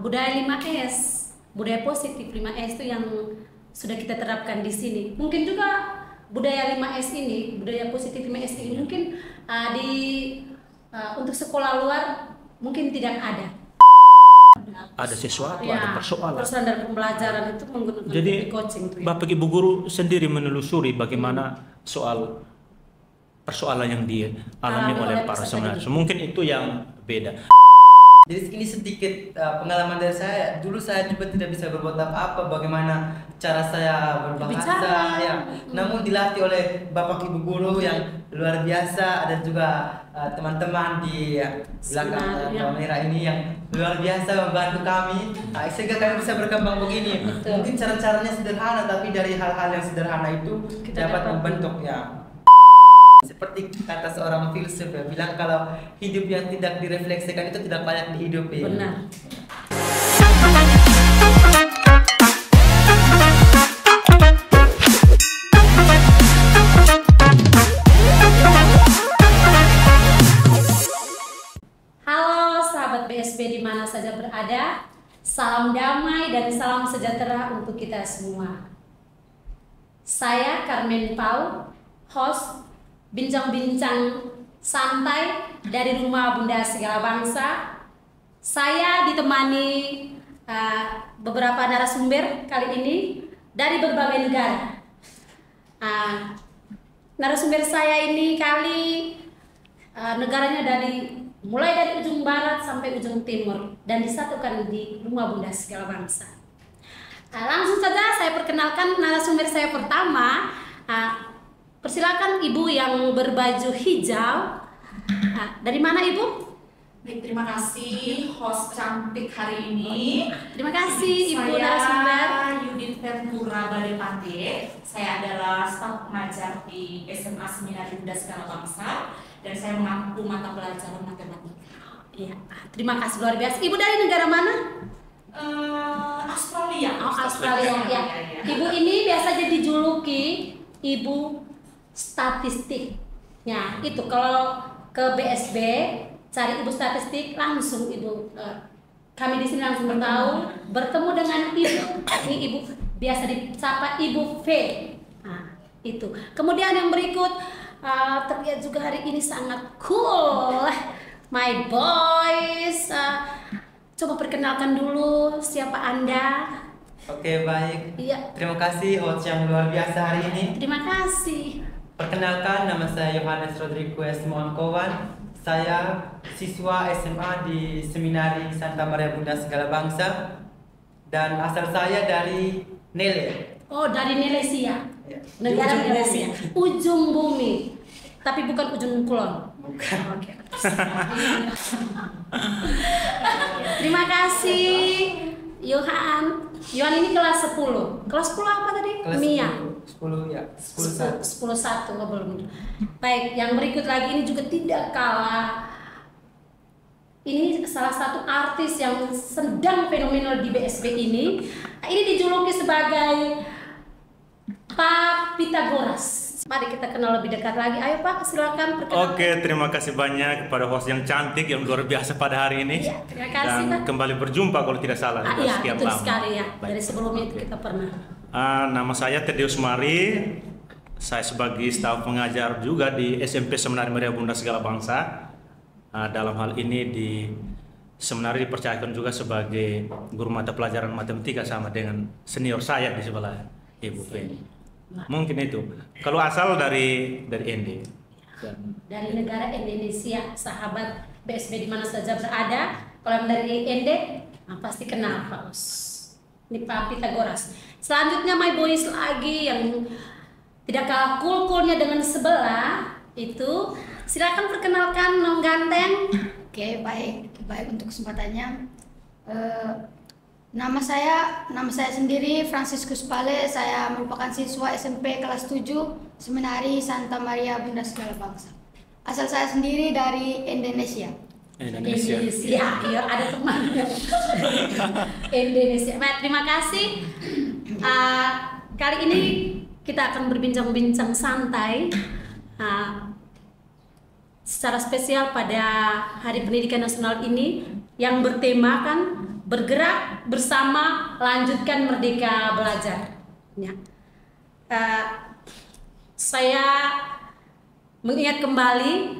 budaya 5S, budaya positif 5S itu yang sudah kita terapkan di sini. Mungkin juga budaya 5S ini, budaya positif 5S ini mungkin untuk sekolah luar mungkin tidak ada. Ada sesuatu, ya, ada persoalan. Persoalan dari pembelajaran itu menggunakan Jadi, coaching itu. Bapak Ibu guru sendiri menelusuri bagaimana soal persoalan yang dialami oleh para seminari. Mungkin itu yang beda. Jadi ini sedikit pengalaman dari saya. Dulu saya juga tidak bisa berbuat apa-apa, bagaimana cara saya berbahasa, ya. Namun dilatih oleh Bapak Ibu guru yang luar biasa. Ada juga teman-teman di belakang kamera ini yang luar biasa membantu kami, sehingga kami bisa berkembang begini. Mungkin cara-caranya sederhana, tapi dari hal-hal yang sederhana itu kita dapat membentuk, ya. Seperti kata seorang filsuf ya, bilang kalau hidup yang tidak direfleksikan itu tidak layak dihidupi. Benar. Halo sahabat BSB di mana saja berada, salam damai dan salam sejahtera untuk kita semua. Saya Carmen Pau, host bincang-bincang santai dari Rumah Bunda Segala Bangsa. Saya ditemani beberapa narasumber kali ini dari berbagai negara. Narasumber saya ini kali negaranya mulai dari ujung barat sampai ujung timur dan disatukan di Rumah Bunda Segala Bangsa. Langsung saja saya perkenalkan narasumber saya pertama. Persilakan Ibu yang berbaju hijau. Dari mana Ibu? Baik, terima kasih host cantik hari ini. Terima kasih Ibu narasumber. Saya Yudit Ventura Badepate. Saya adalah staf pengajar di SMA Seminari Bunda Segala Bangsa dan saya mengampu mata pelajaran matematika. Iya, terima kasih luar biasa. Ibu dari negara mana? Australia. Oh, Australia ya. Ibu ini biasa jadi dijuluki Ibu statistik. Ya, itu kalau ke BSB cari Ibu statistik langsung Ibu. Kami di sini langsung bertemu dengan Ibu. Ini Ibu biasa disapa Ibu V. Nah, itu. Kemudian yang berikut terlihat juga hari ini sangat cool. My boys. Coba perkenalkan dulu siapa Anda. Oke, baik. Iya. Terima kasih host yang luar biasa hari ini. Terima kasih. Perkenalkan, nama saya Yohanes Rodrigo Esmonkowan. Saya siswa SMA di Seminari Santa Maria Bunda Segala Bangsa dan asal saya dari Nele. Oh, dari Nelesia. Ya. Negara Ujung Nelesia. bumi. Ujung bumi. Tapi bukan ujung kulon. Bukan. Oke. Terima kasih Yohan. Yohan ini kelas 10. Kelas 10 apa tadi? Kelas Mia. 10 ya. 10 10 belum. Baik, yang berikut lagi ini juga tidak kalah. Ini salah satu artis yang sedang fenomenal di BSB ini. Ini dijuluki sebagai Pak Pythagoras. Mari kita kenal lebih dekat lagi. Ayo Pak, silakan perkenalkan. Oke, terima kasih banyak kepada host yang cantik yang luar biasa pada hari ini. Ya, terima kasih dan Pak. kembali berjumpa kalau tidak salah. Iya, sekian betul lama. sekali ya. Baik. Dari sebelumnya itu kita pernah. Nama saya Tedeus Mari. Saya sebagai staf pengajar juga di SMP Seminari Maria Bunda Segala Bangsa. Dalam hal ini di seminari dipercayakan juga sebagai guru mata pelajaran matematika sama dengan senior saya di sebelah Ibu Feni. Mungkin itu. Kalau asal dari ND. Dari negara Indonesia, sahabat BSB di mana saja berada. Kalau yang dari ND, pasti kenal Pak Us. Ini Pak Pythagoras. Selanjutnya my boys lagi yang tidak kalah cool-coolnya dengan sebelah itu. Silakan perkenalkan Nong Ganteng. Oke, baik untuk kesempatannya. Nama saya sendiri Franciscus Pale. Saya merupakan siswa SMP kelas 7 Seminari Santa Maria Bunda Segala Bangsa. Asal saya sendiri dari Indonesia. Indonesia. Iya, ada teman. Indonesia. Baik, terima kasih. Kali ini kita akan berbincang-bincang santai. Secara spesial pada Hari Pendidikan Nasional ini yang bertemakan bergerak bersama, lanjutkan Merdeka Belajar. Ya. Saya mengingat kembali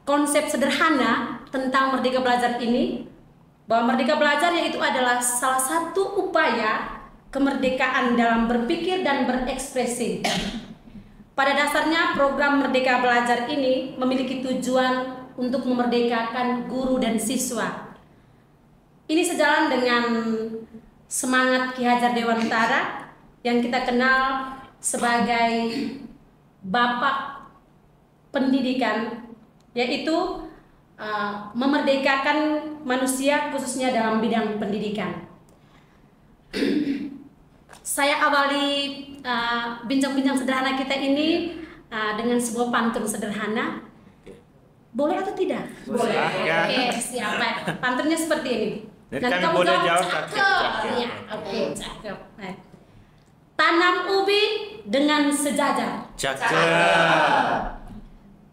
konsep sederhana tentang Merdeka Belajar ini, bahwa Merdeka Belajar yaitu adalah salah satu upaya kemerdekaan dalam berpikir dan berekspresi. Pada dasarnya program Merdeka Belajar ini memiliki tujuan untuk memerdekakan guru dan siswa. Ini sejalan dengan semangat Ki Hajar Dewantara yang kita kenal sebagai Bapak Pendidikan, yaitu memerdekakan manusia khususnya dalam bidang pendidikan. Saya awali bincang-bincang sederhana kita ini dengan sebuah pantun sederhana. Boleh atau tidak? Boleh. Oke, siap. Pantunnya seperti ini. Nanti kami boleh jawab cakep. Ya, oke, cakep. Baik. Tanam ubi dengan sejajar. Cakep.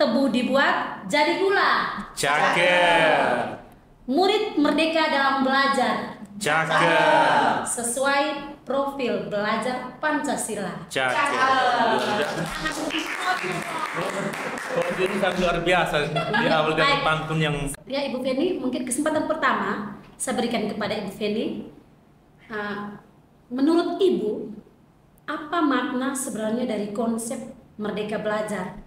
Tebu dibuat jadi gula. Cakep. Murid merdeka dalam belajar Cakep. sesuai profil belajar Pancasila. Cakep. Oh, ini sangat luar biasa. Di awal dari Baik. pantun yang Ya, Ibu Feni, mungkin kesempatan pertama saya berikan kepada Ibu Feni. Menurut Ibu, apa makna sebenarnya dari konsep Merdeka Belajar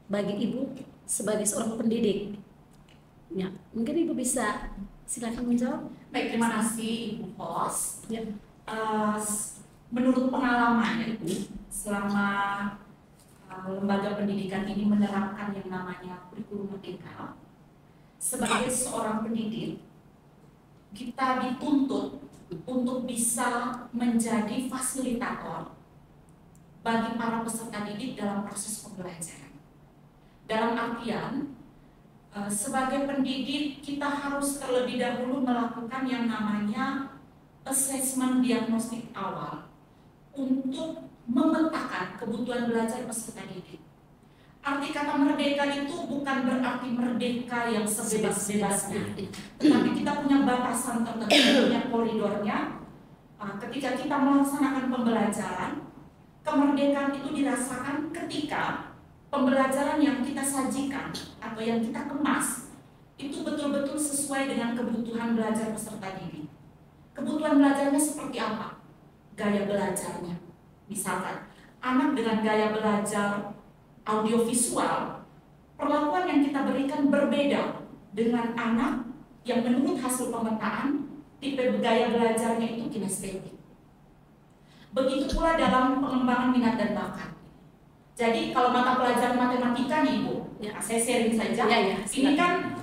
bagi Ibu sebagai seorang pendidik? Ya, mungkin Ibu bisa silakan menjawab. Baik, terima kasih Ibu Host. Ya. Menurut pengalaman Ibu, selama lembaga pendidikan ini menerapkan yang namanya kurikulum merdeka, sebagai seorang pendidik, kita dituntut untuk bisa menjadi fasilitator bagi para peserta didik dalam proses pembelajaran. Dalam artian, sebagai pendidik kita harus terlebih dahulu melakukan yang namanya assessment diagnostik awal untuk memetakan kebutuhan belajar peserta didik. Arti kata merdeka itu bukan berarti merdeka yang sebebas-bebasnya, tetapi kita punya batasan tertentu, punya koridornya. Ketika kita melaksanakan pembelajaran, kemerdekaan itu dirasakan ketika pembelajaran yang kita sajikan atau yang kita kemas itu betul-betul sesuai dengan kebutuhan belajar peserta didik. Kebutuhan belajarnya seperti apa? Gaya belajarnya. Misalkan, anak dengan gaya belajar audiovisual, perlakuan yang kita berikan berbeda dengan anak yang menurut hasil pemetaan, tipe gaya belajarnya itu kinestetik. Begitu pula dalam pengembangan minat dan bakat. Jadi kalau mata pelajaran matematika nih Ibu, Ya. saya sharing saja. Ya, Ini kan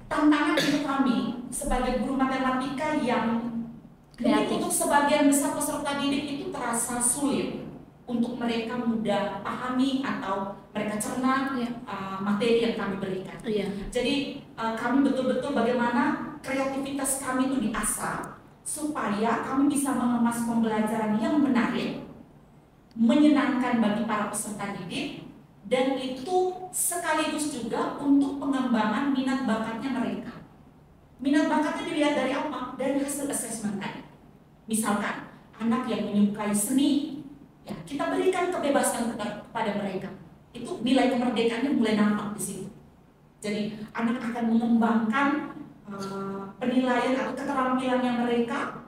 tantangan untuk kami sebagai guru matematika yang Kreatif. untuk sebagian besar peserta didik itu terasa sulit untuk mereka mudah pahami atau mereka cerna Ya. materi yang kami berikan. Iya. Jadi kami betul-betul bagaimana kreativitas kami itu diasah supaya kami bisa mengemas pembelajaran yang menarik, menyenangkan bagi para peserta didik, dan itu sekaligus juga untuk pengembangan minat bakatnya mereka. Minat bakatnya dilihat dari apa? Dari hasil asesmen tadi. Misalkan anak yang menyukai seni, ya kita berikan kebebasan kepada mereka. Itu nilai kemerdekaannya mulai nampak di situ. Jadi anak akan mengembangkan penilaian atau keterampilannya mereka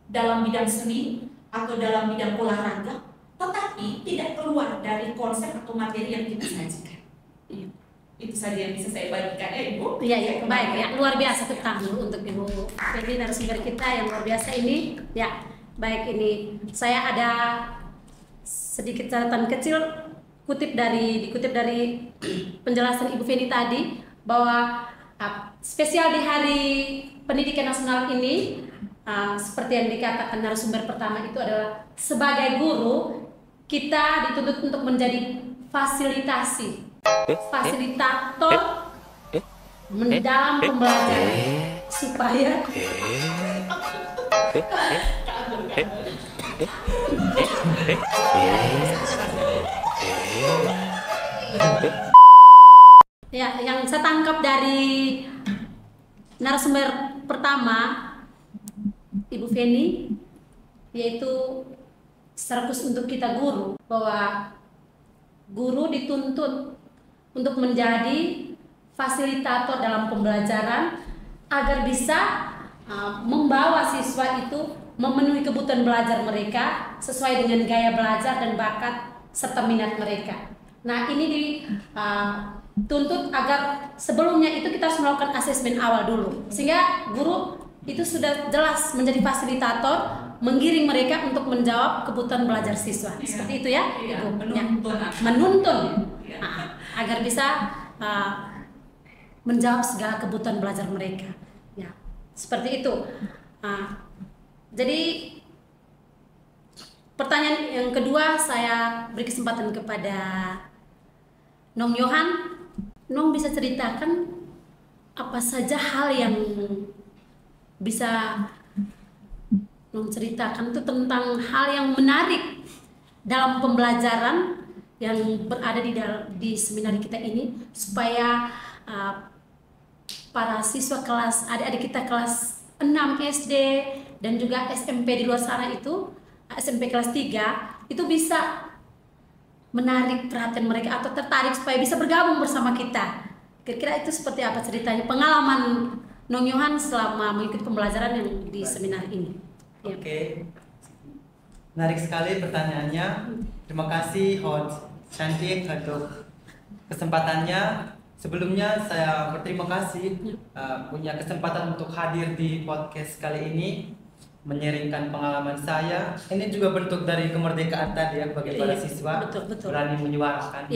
dalam bidang seni atau dalam bidang olahraga, tetapi tidak keluar dari konsep atau materi yang kita sajikan. Iya. Itu saja yang bisa saya bagikan ya Ibu. Iya, ya, baik ya, luar biasa tentang untuk Ibu Feni narasumber kita yang luar biasa ini. Ya, baik, ini saya ada sedikit catatan kecil dikutip dari penjelasan Ibu Feni tadi bahwa spesial di Hari Pendidikan Nasional ini seperti yang dikatakan narasumber pertama itu adalah sebagai guru kita dituntut untuk menjadi fasilitator dalam pembelajaran supaya ya, yang saya tangkap dari narasumber pertama Ibu Feni, yaitu secara khusus untuk kita guru, bahwa guru dituntut untuk menjadi fasilitator dalam pembelajaran agar bisa membawa siswa itu memenuhi kebutuhan belajar mereka sesuai dengan gaya belajar dan bakat serta minat mereka. Nah, ini dituntut agar sebelumnya itu kita harus melakukan asesmen awal dulu, sehingga guru itu sudah jelas menjadi fasilitator, menggiring mereka untuk menjawab kebutuhan belajar siswa. Seperti itu ya, Ibu. Menuntun agar bisa menjawab segala kebutuhan belajar mereka. Ya, seperti itu. Jadi pertanyaan yang kedua saya beri kesempatan kepada Nong Yohan. Nong bisa ceritakan apa saja hal yang bisa Nong ceritakan itu tentang hal yang menarik dalam pembelajaran yang berada di seminar kita ini, supaya para siswa kelas, adik-adik kita kelas 6 SD dan juga SMP di luar sana itu, SMP kelas 3 itu bisa menarik perhatian mereka atau tertarik supaya bisa bergabung bersama kita. Kira-kira itu seperti apa ceritanya, pengalaman Nong Yohan selama mengikuti pembelajaran yang di seminar ini? Oke. Menarik sekali pertanyaannya. Terima kasih host Cantik untuk kesempatannya. Sebelumnya saya berterima kasih punya kesempatan untuk hadir di podcast kali ini, menyeringkan pengalaman saya. Ini juga bentuk dari kemerdekaan tadi ya bagi para siswa, betul. berani menyuarakan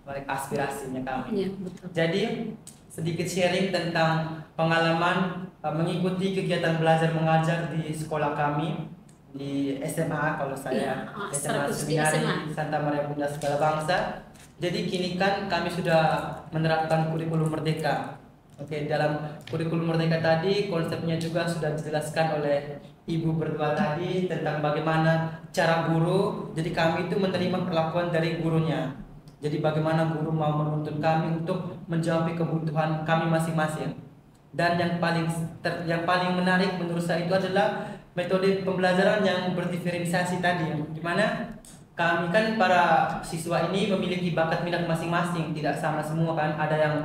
balik aspirasinya kami. betul. Jadi sedikit sharing tentang pengalaman mengikuti kegiatan belajar mengajar di sekolah kami di SMA. Kalau saya SMA Seminari Santa Maria Bunda Segala Bangsa. Jadi kini kan kami sudah menerapkan kurikulum merdeka. Oke, dalam kurikulum merdeka tadi konsepnya juga sudah dijelaskan oleh ibu berdua tadi tentang bagaimana cara guru. Jadi kami itu menerima perlakuan dari gurunya. Jadi bagaimana guru mau menuntun kami untuk menjawab kebutuhan kami masing-masing. Dan yang paling menarik menurut saya itu adalah metode pembelajaran yang berdiferensiasi tadi, di mana kami kan para siswa ini memiliki bakat minat masing-masing, tidak sama semua kan. Ada yang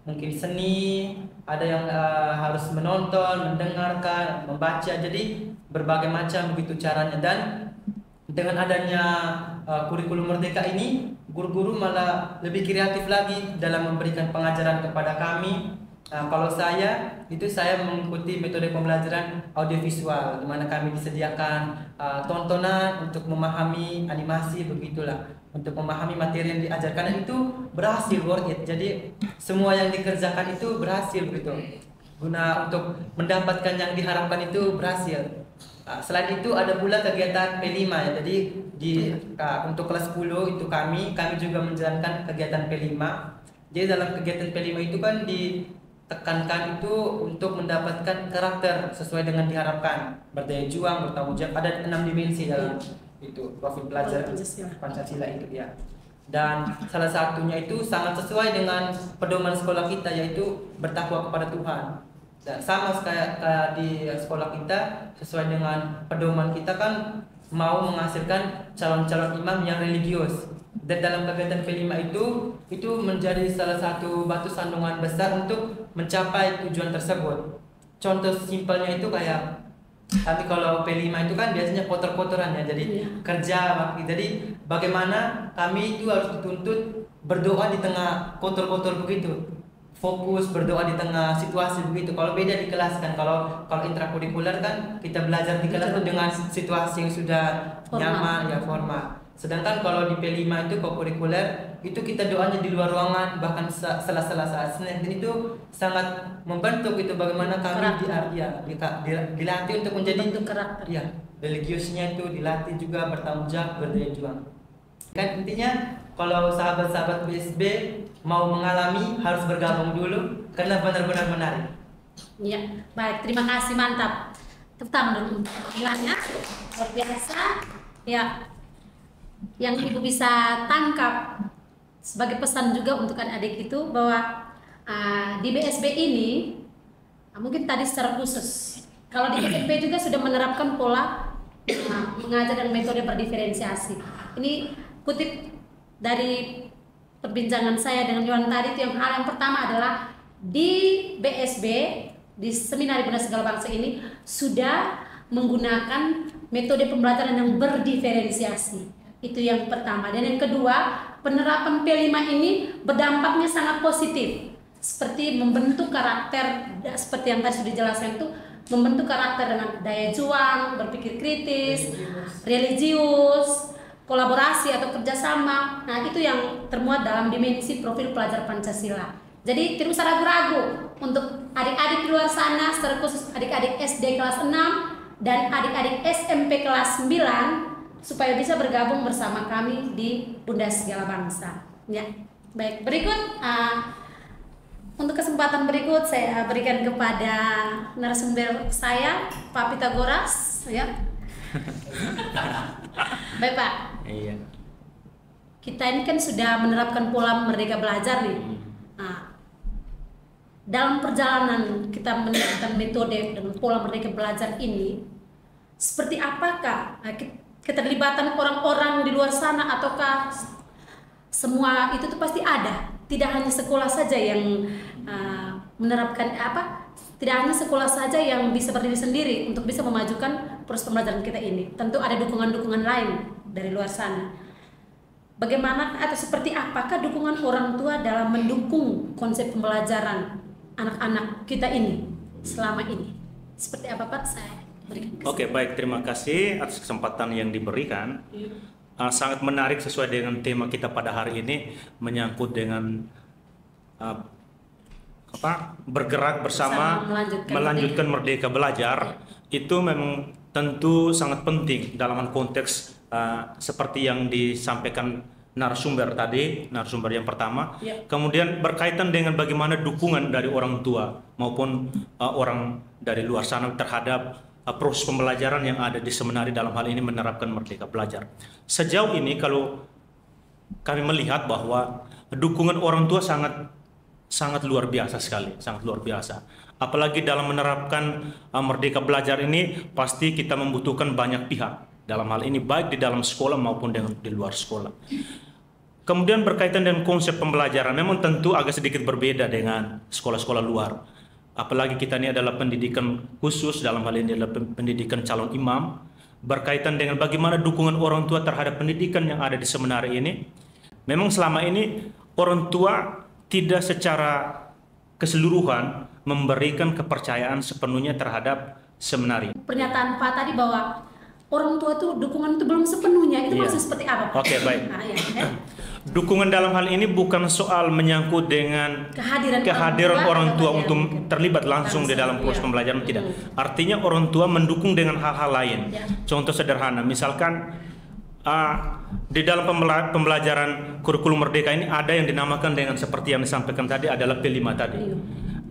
mungkin seni, ada yang harus menonton, mendengarkan, membaca. Jadi berbagai macam begitu caranya. Dan dengan adanya kurikulum merdeka ini, guru-guru malah lebih kreatif lagi dalam memberikan pengajaran kepada kami. Kalau saya mengikuti metode pembelajaran audiovisual, di mana kami disediakan tontonan untuk memahami animasi, begitulah, untuk memahami materi yang diajarkan, dan itu berhasil, worth it. Jadi semua yang dikerjakan itu berhasil begitu, guna untuk mendapatkan yang diharapkan itu berhasil. Selain itu ada pula kegiatan P5 ya. Jadi untuk kelas 10 itu kami juga menjalankan kegiatan P5. Jadi dalam kegiatan P5 itu kan ditekankan itu untuk mendapatkan karakter sesuai dengan diharapkan, berdaya juang, bertanggung jawab. Ada 6 dimensi dalam itu profil pelajar Pancasila itu ya. Dan salah satunya itu sangat sesuai dengan pedoman sekolah kita, yaitu bertakwa kepada Tuhan. Dan sama kayak di sekolah kita, sesuai dengan pedoman kita kan mau menghasilkan calon-calon imam yang religius. Dan dalam kegiatan P5 itu menjadi salah satu batu sandungan besar untuk mencapai tujuan tersebut. Contoh simpelnya itu kayak kami kalau P5 itu kan biasanya kotor-kotoran ya, jadi kerja. Jadi bagaimana kami itu harus dituntut berdoa di tengah kotor-kotor begitu, fokus berdoa di tengah situasi begitu. Kalau beda di kelas kan, kalau intrakurikuler kan kita belajar di kelas itu dengan situasi yang sudah nyaman ya, formal. Sedangkan kalau di P5 itu kokurikuler itu kita doanya di luar ruangan, bahkan sela-sela saat Senin. Dan itu sangat membentuk itu bagaimana kami dilatih untuk menjadi karakter. Ya, religiusnya itu dilatih juga, bertanggung jawab, berdaya juang. Kan intinya kalau sahabat-sahabat BSB mau mengalami harus bergabung dulu karena benar-benar menarik. Ya, baik, terima kasih, mantap. Tepuk tangan dulu. Bilangnya luar biasa. Ya, yang Ibu bisa tangkap sebagai pesan juga untuk adik-adik itu bahwa di BSB ini mungkin tadi secara khusus Kalau di SMP juga sudah menerapkan pola mengajar dan metode berdiferensiasi. Ini kutip dari perbincangan saya dengan Yohan tadi, itu yang hal yang pertama adalah di BSB, di Seminari Bunda Segala Bangsa ini sudah menggunakan metode pembelajaran yang berdiferensiasi. Itu yang pertama. Dan yang kedua, penerapan P5 ini berdampaknya sangat positif, seperti membentuk karakter, seperti yang tadi sudah dijelaskan, itu membentuk karakter dengan daya juang, berpikir kritis, religius, kolaborasi atau kerjasama. Nah, itu yang termuat dalam dimensi profil pelajar Pancasila. Jadi tidak usah ragu-ragu untuk adik-adik di luar sana, secara khusus adik-adik SD kelas 6 dan adik-adik SMP kelas 9, supaya bisa bergabung bersama kami di Bunda Segala Bangsa. Ya, baik. Berikut untuk kesempatan berikut saya berikan kepada narasumber saya, Pak Pitagoras. Ya. Baik Pak. Iya. Kita ini kan sudah menerapkan pola Merdeka Belajar nih. Nah, dalam perjalanan kita menerapkan metode dengan pola Merdeka Belajar ini, seperti apakah keterlibatan orang-orang di luar sana, ataukah semua itu tuh pasti ada? Tidak hanya sekolah saja yang menerapkan tidak hanya sekolah saja yang bisa berdiri sendiri untuk bisa memajukan proses pembelajaran kita ini. Tentu ada dukungan-dukungan lain dari luar sana. Bagaimana atau seperti apakah dukungan orang tua dalam mendukung konsep pembelajaran anak-anak kita ini selama ini? Seperti apa Pak? Saya berikan kesempatan. Oke, baik, terima kasih atas kesempatan yang diberikan. Sangat menarik sesuai dengan tema kita pada hari ini, menyangkut dengan bergerak bersama melanjutkan Merdeka Belajar. Itu memang tentu sangat penting dalam konteks seperti yang disampaikan narasumber tadi, narasumber yang pertama. Kemudian berkaitan dengan bagaimana dukungan dari orang tua maupun orang dari luar sana terhadap proses pembelajaran yang ada di seminari, dalam hal ini menerapkan Merdeka Belajar. Sejauh ini kalau kami melihat bahwa dukungan orang tua sangat luar biasa sekali, sangat luar biasa. Apalagi dalam menerapkan Merdeka Belajar ini, pasti kita membutuhkan banyak pihak. Dalam hal ini baik di dalam sekolah maupun di luar sekolah. Kemudian berkaitan dengan konsep pembelajaran, memang tentu agak sedikit berbeda dengan sekolah-sekolah luar. Apalagi kita ini adalah pendidikan khusus, dalam hal ini adalah pendidikan calon imam. Berkaitan dengan bagaimana dukungan orang tua terhadap pendidikan yang ada di seminari ini. Memang selama ini orang tua tidak secara keseluruhan memberikan kepercayaan sepenuhnya terhadap seminari. Pernyataan Pak tadi bahwa orang tua itu dukungan itu belum sepenuhnya, itu maksudnya seperti apa Pak? Oke, baik. Ya. Dukungan dalam hal ini bukan soal menyangkut dengan kehadiran orang tua untuk terlibat langsung di dalam proses pembelajaran, tidak. Artinya orang tua mendukung dengan hal-hal lain. Contoh sederhana, misalkan di dalam pembelajaran kurikulum Merdeka ini ada yang dinamakan dengan seperti yang disampaikan tadi, adalah P5 tadi.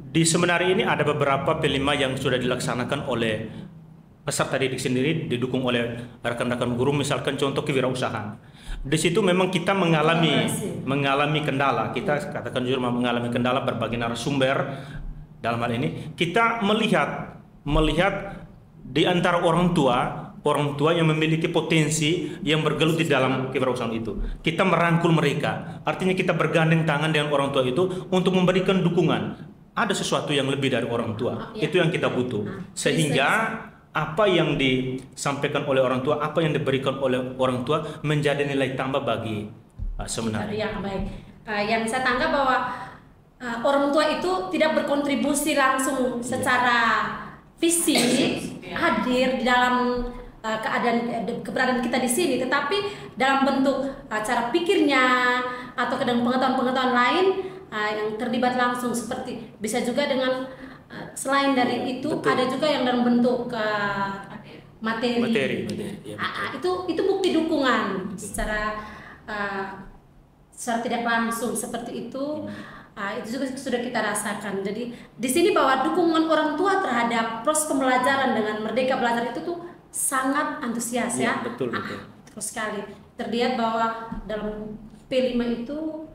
Di seminari ini ada beberapa P5 yang sudah dilaksanakan oleh peserta didik sendiri, didukung oleh rekan-rekan guru, misalkan contoh kewirausahaan. Di situ memang kita mengalami kendala, kita katakan jujur mengalami kendala berbagai narasumber. Dalam hal ini kita melihat di antara orang tua yang memiliki potensi yang bergelut di dalam kewirausahaan itu. Kita merangkul mereka, artinya kita bergandeng tangan dengan orang tua itu untuk memberikan dukungan. Ada sesuatu yang lebih dari orang tua, itu yang kita butuh. Sehingga apa yang disampaikan oleh orang tua, apa yang diberikan oleh orang tua menjadi nilai tambah bagi seminari. Ya, baik. Yang saya tanggap bahwa orang tua itu tidak berkontribusi langsung secara fisik hadir di dalam keberadaan kita di sini, tetapi dalam bentuk cara pikirnya atau dalam pengetahuan-pengetahuan lain yang terlibat langsung, seperti bisa juga dengan selain dari itu, betul, ada juga yang dalam bentuk materi. Ya, itu bukti dukungan secara tidak langsung seperti itu. Itu juga sudah kita rasakan. Jadi di sini bahwa dukungan orang tua terhadap proses pembelajaran dengan Merdeka Belajar itu tuh sangat antusias ya. Betul. Terus sekali terlihat bahwa dalam P5 itu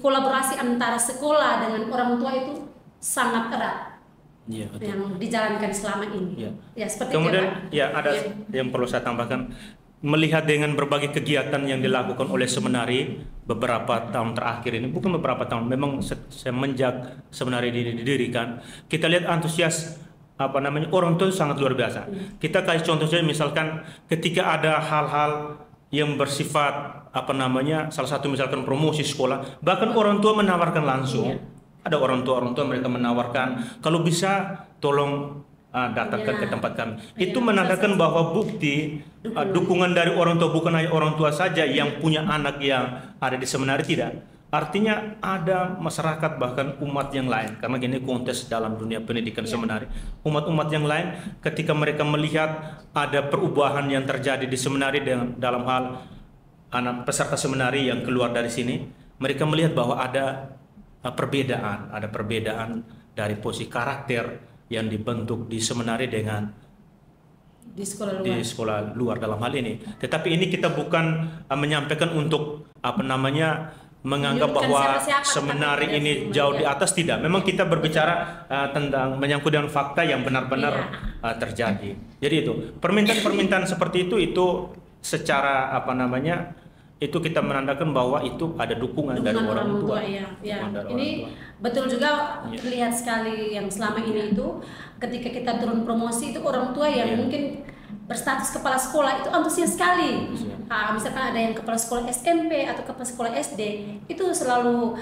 kolaborasi antara sekolah dengan orang tua itu sangat erat. Iya, betul. yang dijalankan selama ini. Iya. Ya seperti Kemudian itu ya, Pak. ya ada Ya. yang perlu saya tambahkan, melihat dengan berbagai kegiatan yang dilakukan oleh seminari beberapa tahun terakhir ini, bukan beberapa tahun, memang semenjak seminari didirikan, kita lihat antusias orang tua sangat luar biasa. Kita kasih contoh saja, misalkan ketika ada hal-hal yang bersifat salah satu misalkan promosi sekolah, bahkan orang tua menawarkan langsung. Ada orang tua mereka menawarkan kalau bisa tolong datangkan ke tempat kami. Itu menandakan bahwa bukti dukungan dari orang tua, bukan hanya orang tua saja yang punya anak yang ada di seminari, tidak. Artinya ada masyarakat, bahkan umat yang lain, karena gini kontes dalam dunia pendidikan seminari, umat-umat yang lain ketika mereka melihat ada perubahan yang terjadi di seminari dalam hal anak peserta seminari yang keluar dari sini, mereka melihat bahwa ada perbedaan dari posisi karakter yang dibentuk di seminari dengan di sekolah luar dalam hal ini. Tetapi ini kita bukan menyampaikan untuk menganggap bahwa seminari ini jauh di atas, tidak. Memang kita berbicara tentang menyangkut dengan fakta yang benar-benar terjadi. Jadi itu permintaan-permintaan seperti itu secara itu kita menandakan bahwa itu ada dukungan dari orang tua. Ya. Ini betul juga terlihat sekali yang selama ini itu ketika kita turun promosi itu orang tua yang mungkin berstatus kepala sekolah itu antusias sekali. Misalkan ada yang kepala sekolah SMP atau kepala sekolah SD, itu selalu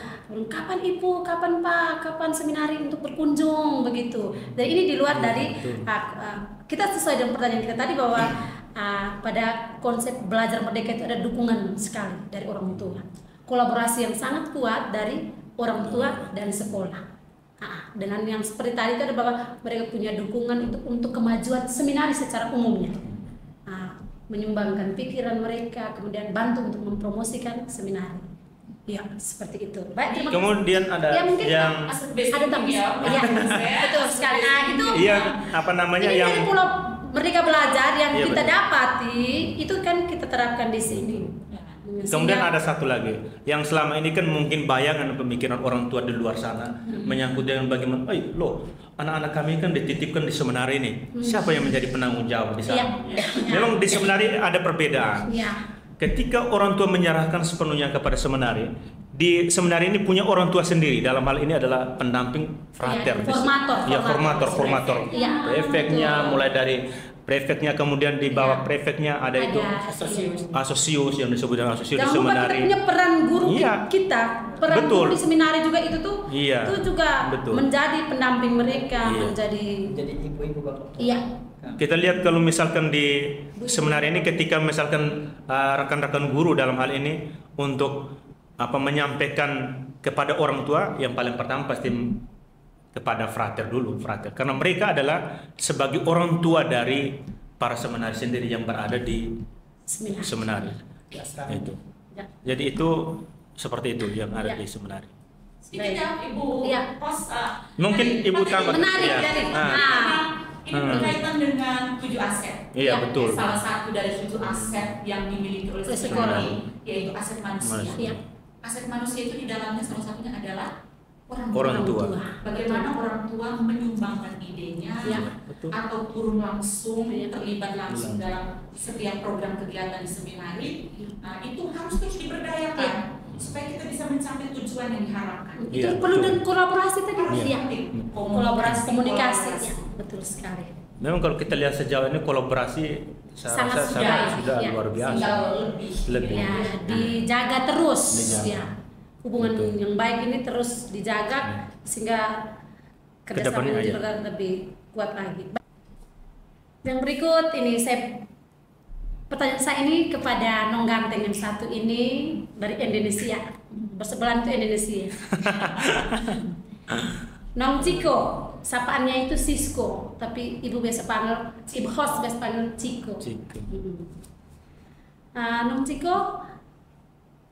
kapan ibu, kapan pak, kapan seminari untuk berkunjung begitu. Dan ini di luar dari kita sesuai dengan pertanyaan kita tadi bahwa pada konsep belajar merdeka itu ada dukungan sekali dari orang tua, kolaborasi yang sangat kuat dari orang tua dan sekolah. Dengan yang seperti tadi itu ada bahwa mereka punya dukungan untuk kemajuan seminari secara umumnya, menyumbangkan pikiran mereka, kemudian bantu untuk mempromosikan seminari. Ya, seperti itu. Baik, terima kasih. Kemudian ada mungkin yang ada tambah. Ya, betul sekali. Itu iya ini yang dari Pulau Merdeka Belajar yang kita dapati itu kan kita terapkan di sini. Kemudian ada satu lagi yang selama ini kan mungkin bayangan pemikiran orang tua di luar sana menyangkut dengan bagaimana, anak-anak kami kan dititipkan di seminari ini, siapa yang menjadi penanggung jawab di sana? Memang di seminari ada perbedaan. Ketika orang tua menyerahkan sepenuhnya kepada seminari, di seminari ini punya orang tua sendiri, dalam hal ini adalah pendamping frater, formator. Prefeknya, mulai dari prefeknya, kemudian di bawah prefeknya ada itu asosius yang disebut dengan asosius di seminari. Kita punya peran guru kita, peran guru di seminari juga itu juga menjadi pendamping mereka, menjadi ibu-ibu bapak. Kita lihat kalau misalkan di seminari ini ketika misalkan rekan-rekan guru dalam hal ini untuk menyampaikan kepada orang tua, yang paling pertama pasti kepada frater dulu, karena mereka adalah sebagai orang tua dari para seminari sendiri yang berada di seminari. Itu. Jadi itu seperti itu yang ada di seminari. Sedikit Ibu, mungkin Ibu tambah. Menarik. Ini berkaitan dengan 7 aset. Iya, betul. Salah satu dari 7 aset yang dimiliki oleh sekolah, yaitu aset manusia. Aset manusia itu di dalamnya salah satunya adalah orang tua. Bagaimana orang tua menyumbangkan idenya, atau turun langsung, terlibat langsung dalam setiap program kegiatan di seminari, itu harus terus diberdayakan supaya kita bisa mencapai tujuan yang diharapkan. Itu perlu dengan kolaborasi tadi, kolaborasi komunikasi, betul sekali. Memang kalau kita lihat sejauh ini kolaborasi sangat sudah luar biasa. Lebih. Dijaga terus, hubungan yang baik ini terus dijaga sehingga kerjasama juga lebih kuat lagi. Yang berikut ini pertanyaan saya ini kepada Nong Ganteng yang satu ini dari Indonesia, bersebelahan itu Indonesia. Nong Ciko, sapaannya itu Sisko, tapi ibu biasa panggil, ibu host biasa panggil Ciko. Nong Ciko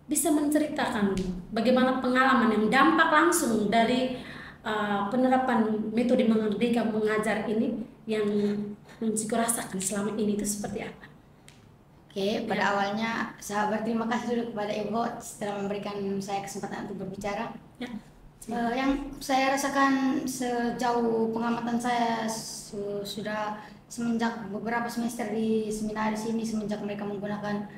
bisa menceritakan bagaimana pengalaman yang dampak langsung dari penerapan metode merdeka mengajar ini yang Nong Ciko rasakan selama ini itu seperti apa? Oke, pada awalnya saya berterima kasih dulu kepada Ibu telah memberikan saya kesempatan untuk berbicara. Yang saya rasakan sejauh pengamatan saya sudah semenjak beberapa semester di seminar sini, semenjak mereka menggunakan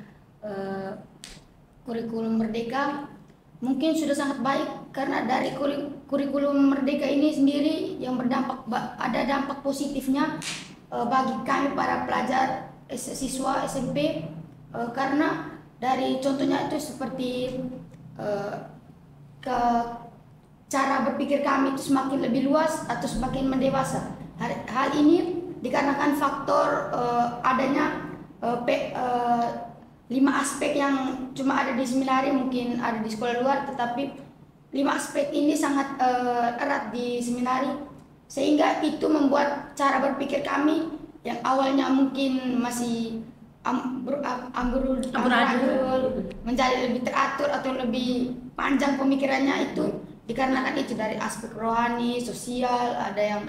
kurikulum Merdeka, mungkin sudah sangat baik karena dari kurikulum Merdeka ini sendiri yang ada dampak positifnya bagi kami para pelajar siswa SMP, karena dari contohnya itu seperti cara berpikir kami itu semakin lebih luas atau semakin mendewasa. Hal ini dikarenakan faktor adanya 5 aspek yang cuma ada di seminari, mungkin ada di sekolah luar, tetapi 5 aspek ini sangat erat di seminari, sehingga itu membuat cara berpikir kami yang awalnya mungkin masih amburadul menjadi lebih teratur atau lebih panjang pemikirannya, itu dikarenakan itu dari aspek rohani, sosial, ada yang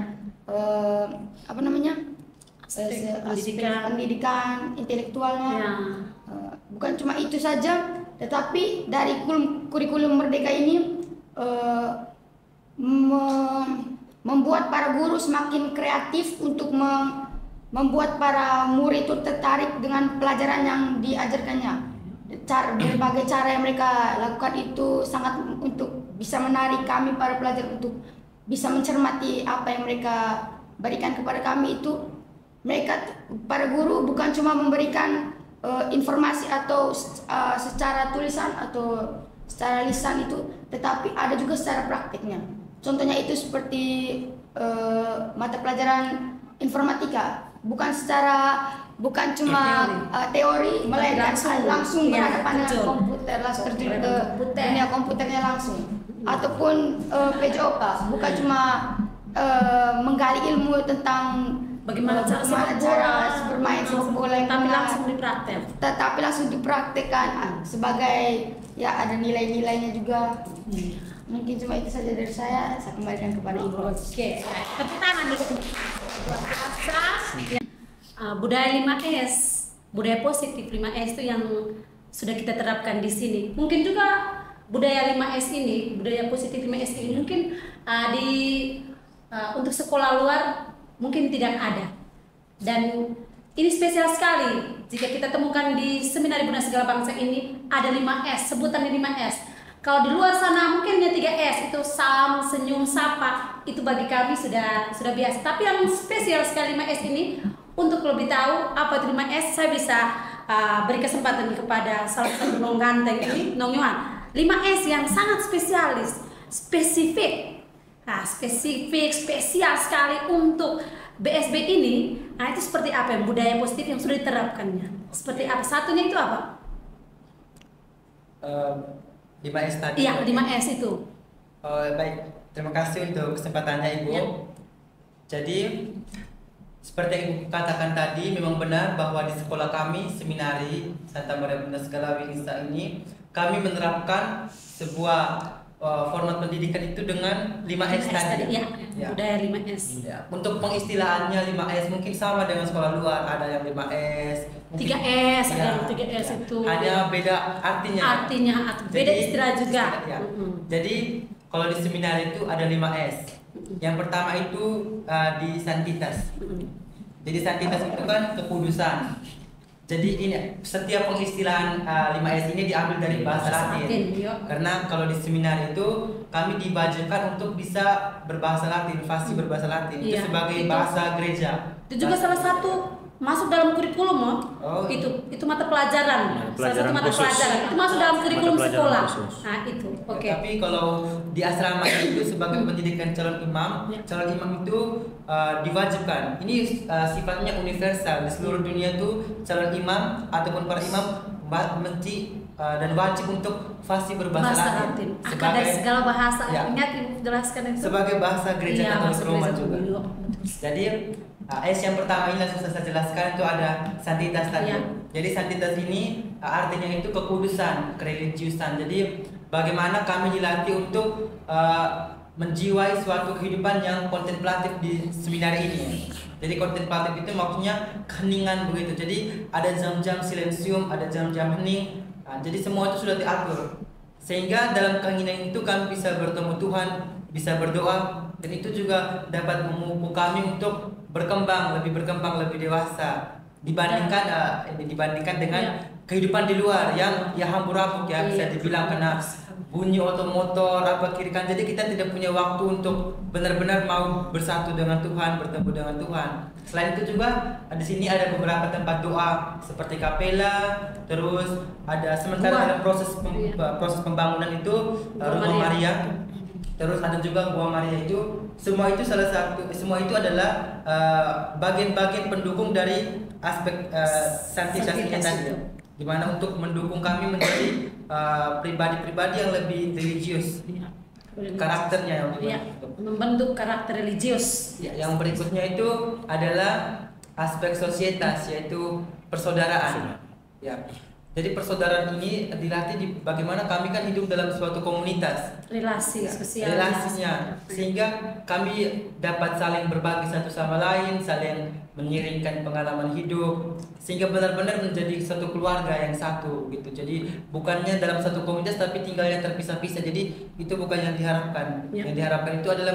aspek pendidikan, intelektualnya. Ya. Bukan cuma itu saja, tetapi dari kurikulum Merdeka ini membuat para guru semakin kreatif untuk membuat para murid itu tertarik dengan pelajaran yang diajarkannya. Berbagai cara yang mereka lakukan itu sangat untuk bisa menarik kami para pelajar untuk bisa mencermati apa yang mereka berikan kepada kami. Itu mereka para guru bukan cuma memberikan informasi atau secara tulisan atau secara lisan itu, tetapi ada juga secara praktiknya. Contohnya itu seperti mata pelajaran informatika, bukan cuma teori, melainkan langsung berhadapan dengan komputer, langsung terjun ke dunia komputernya langsung. Ataupun PJOK, bukan cuma menggali ilmu tentang bagaimana cara bermain sepak bola, tapi langsung dipraktek. Tetapi langsung dipraktekkan sebagai ada nilai-nilainya juga. Mungkin cuma itu saja dari saya kembalikan kepada Ibu. Oke, tepuk tangan dulu. Budaya 5S, budaya positif 5S itu yang sudah kita terapkan di sini. Mungkin juga budaya 5S ini, budaya positif 5S ini mungkin untuk sekolah luar mungkin tidak ada. Dan ini spesial sekali jika kita temukan di Seminari Bunda Segala Bangsa ini ada 5S, sebutannya 5S. Kalau di luar sana mungkin hanya 3S, itu salam, senyum, sapa, itu bagi kami sudah biasa. Tapi yang spesial sekali 5S ini, untuk lebih tahu apa itu 5S, saya bisa beri kesempatan kepada salah satu Nong Ganteng ini, Nong Yohan. 5S yang sangat spesifik. Nah, spesial sekali untuk BSB ini. Nah, itu seperti apa yang budaya positif yang sudah diterapkannya? Seperti apa? Satunya itu apa? 5S tadi. Iya, 5S itu. Baik, terima kasih untuk kesempatannya Ibu. Ya. Jadi seperti yang Ibu katakan tadi, memang benar bahwa di sekolah kami, Seminari Santa Maria Bunda Segala Bangsa ini, kami menerapkan sebuah format pendidikan itu dengan 5S tadi. Ya, budaya 5S. Ya. Untuk pengistilahannya 5S mungkin sama dengan sekolah luar, ada yang 5S, 3S, ya, ada yang 3S ya. itu. Hanya beda artinya. Beda istilah juga. Ya. Jadi kalau di seminar itu ada 5S. Yang pertama itu di Santitas. Jadi Santitas itu kan kekudusan. Jadi ini setiap pengistilahan 5S ini diambil dari bahasa Latin. Karena kalau di seminar itu kami dibajakan untuk bisa berbahasa Latin, fasih berbahasa Latin. Itu sebagai bahasa gereja. Itu juga salah satu masuk dalam kurikulum, itu mata pelajaran. Salah satu mata pelajaran itu masuk dalam kurikulum sekolah. Nah, itu. Oke. Tapi kalau di asrama itu sebagai pendidikan calon imam itu diwajibkan. Ini sifatnya universal di seluruh dunia tuh calon imam ataupun para imam mesti dan wajib untuk fasih berbahasa Latin. Akar dari segala bahasa. Ya. Ingat Ibu jelaskan itu. Sebagai bahasa gereja Katolik Roma juga. Jadi S yang pertama ini langsung saya jelaskan itu ada Santitas tadi. Ya. Jadi Santitas ini artinya itu kekudusan, kereligiusan. Jadi bagaimana kami dilatih untuk menjiwai suatu kehidupan yang kontemplatif di seminar ini. Jadi kontemplatif itu maksudnya keheningan begitu. Jadi ada jam-jam silensium, ada jam-jam hening. Jadi semua itu sudah diatur. Sehingga dalam keinginan itu kami bisa bertemu Tuhan, bisa berdoa, dan itu juga dapat memupuk kami untuk berkembang, lebih dewasa dibandingkan dengan kehidupan di luar yang hambur-hambur ya, bisa dibilang kena bunyi otomotor apa kiri kan. Jadi kita tidak punya waktu untuk benar-benar mau bersatu dengan Tuhan, bertemu dengan Tuhan. Selain itu juga di sini ada beberapa tempat doa seperti kapela, terus ada sementara dalam proses pembangunan itu Rumah Maria. Terus ada juga Gua Maria itu. Semua itu adalah bagian-bagian pendukung dari aspek santitas ini tadi, di mana untuk mendukung kami menjadi pribadi-pribadi yang lebih religius, karakternya membentuk karakter religius. Yang berikutnya itu adalah aspek sosietas, yaitu persaudaraan. Jadi persaudaraan ini dilatih di bagaimana kami kan hidup dalam suatu komunitas, relasi sosial, relasinya, sehingga kami dapat saling berbagi satu sama lain, saling mengiringkan pengalaman hidup, sehingga benar-benar menjadi satu keluarga yang satu gitu. Jadi bukannya dalam satu komunitas tapi tinggalnya terpisah-pisah. Jadi itu bukan yang diharapkan. Yang diharapkan itu adalah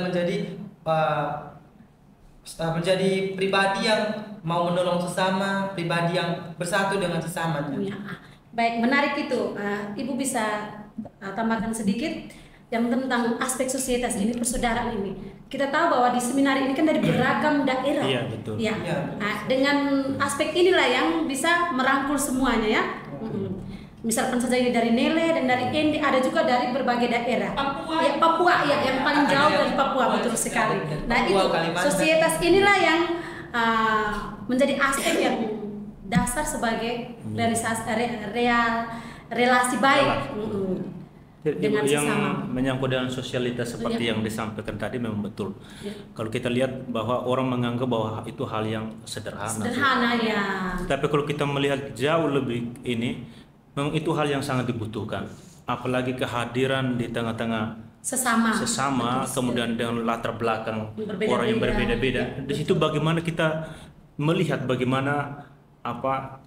menjadi pribadi yang mau menolong sesama, pribadi yang bersatu dengan sesamanya. Baik, menarik itu. Ibu bisa tambahkan sedikit yang tentang aspek sosietas ini, persaudaraan ini. Kita tahu bahwa di seminar ini kan dari beragam daerah. Iya, betul. Ya. Dengan aspek inilah yang bisa merangkul semuanya ya. Misalkan saja ini dari Nele dan dari Endi, ada juga dari berbagai daerah. Papua ya, yang paling jauh dari Papua, betul sekali. Nah, itu sosietas inilah yang menjadi aspek yang dasar sebagai relasi baik dengan yang sesama. menyangkut dengan sosialitas seperti yang disampaikan tadi memang betul. Kalau kita lihat bahwa orang menganggap bahwa itu hal yang sederhana ya. Tapi kalau kita melihat jauh lebih ini, memang itu hal yang sangat dibutuhkan. Apalagi kehadiran di tengah-tengah sesama, kemudian dengan latar belakang orang yang berbeda-beda. Di situ bagaimana kita melihat bagaimana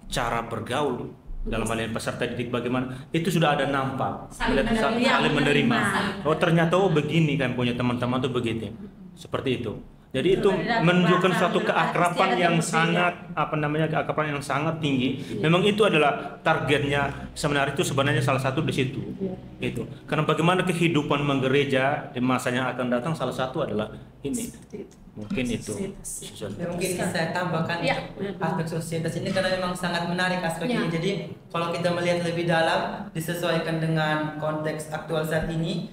cara bergaul dalam hal ini peserta didik, bagaimana itu sudah ada nampak, saling menerima. Oh ternyata begini kan punya teman-teman tuh begitu, seperti itu. Jadi itu menunjukkan suatu keakraban yang sangat keakraban yang sangat tinggi. Memang itu adalah targetnya seminar itu sebenarnya salah satu di situ. Itu. Karena bagaimana kehidupan menggereja di masa yang akan datang salah satu adalah ini. Mungkin itu. Mungkin saya tambahkan aspek sosietas ini karena memang sangat menarik aspek ini. Jadi kalau kita melihat lebih dalam disesuaikan dengan konteks aktual saat ini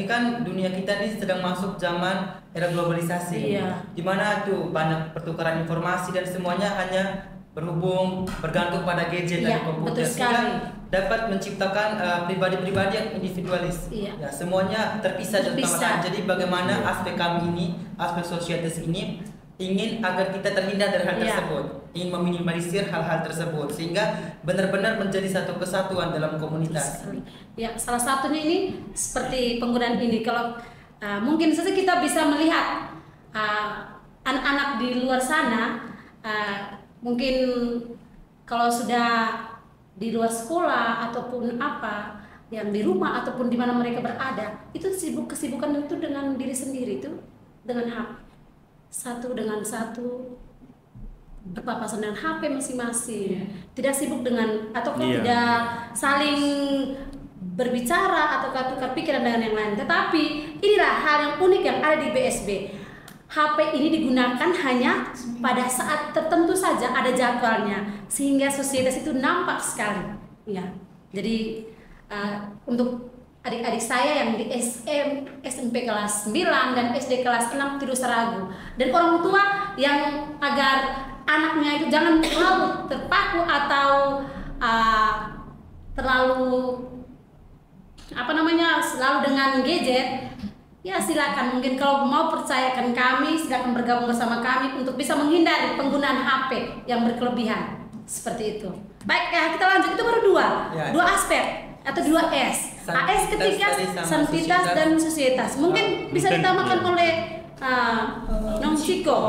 kan dunia kita ini sedang masuk zaman era globalisasi, di mana tuh banyak pertukaran informasi dan semuanya hanya bergantung pada gadget dan komputer, sehingga dapat menciptakan pribadi-pribadi yang individualis. Semuanya terpisah. Jadi bagaimana aspek kami ini, aspek sosietas ini ingin agar kita terhindar dari hal tersebut, ingin meminimalisir hal-hal tersebut sehingga benar-benar menjadi satu kesatuan dalam komunitas. Salah satunya ini seperti penggunaan ini. Kalau mungkin saja kita bisa melihat anak-anak di luar sana, mungkin kalau sudah di luar sekolah ataupun yang di rumah ataupun di mana mereka berada, itu kesibukan itu dengan diri sendiri, itu dengan HP satu dengan satu, berpapasan dengan HP masing-masing, tidak sibuk dengan tidak saling berbicara atau tukar pikiran dengan yang lain. Tetapi inilah hal yang unik yang ada di BSB. HP ini digunakan hanya pada saat tertentu saja, ada jadwalnya, sehingga sosietas itu nampak sekali. Jadi untuk adik-adik saya yang di SMP kelas 9 dan SD kelas 6 tidak usah ragu. Dan orang tua yang agar anaknya itu jangan terlalu terpaku atau terlalu selalu dengan gadget, silakan. Mungkin kalau mau percayakan kami, silakan bergabung bersama kami untuk bisa menghindari penggunaan HP yang berkelebihan seperti itu. Baik, kita lanjut. Itu baru dua aspek atau 2S. AS ketiga santitas dan sosietas. Mungkin bisa ditambahkan oleh Nong Chico.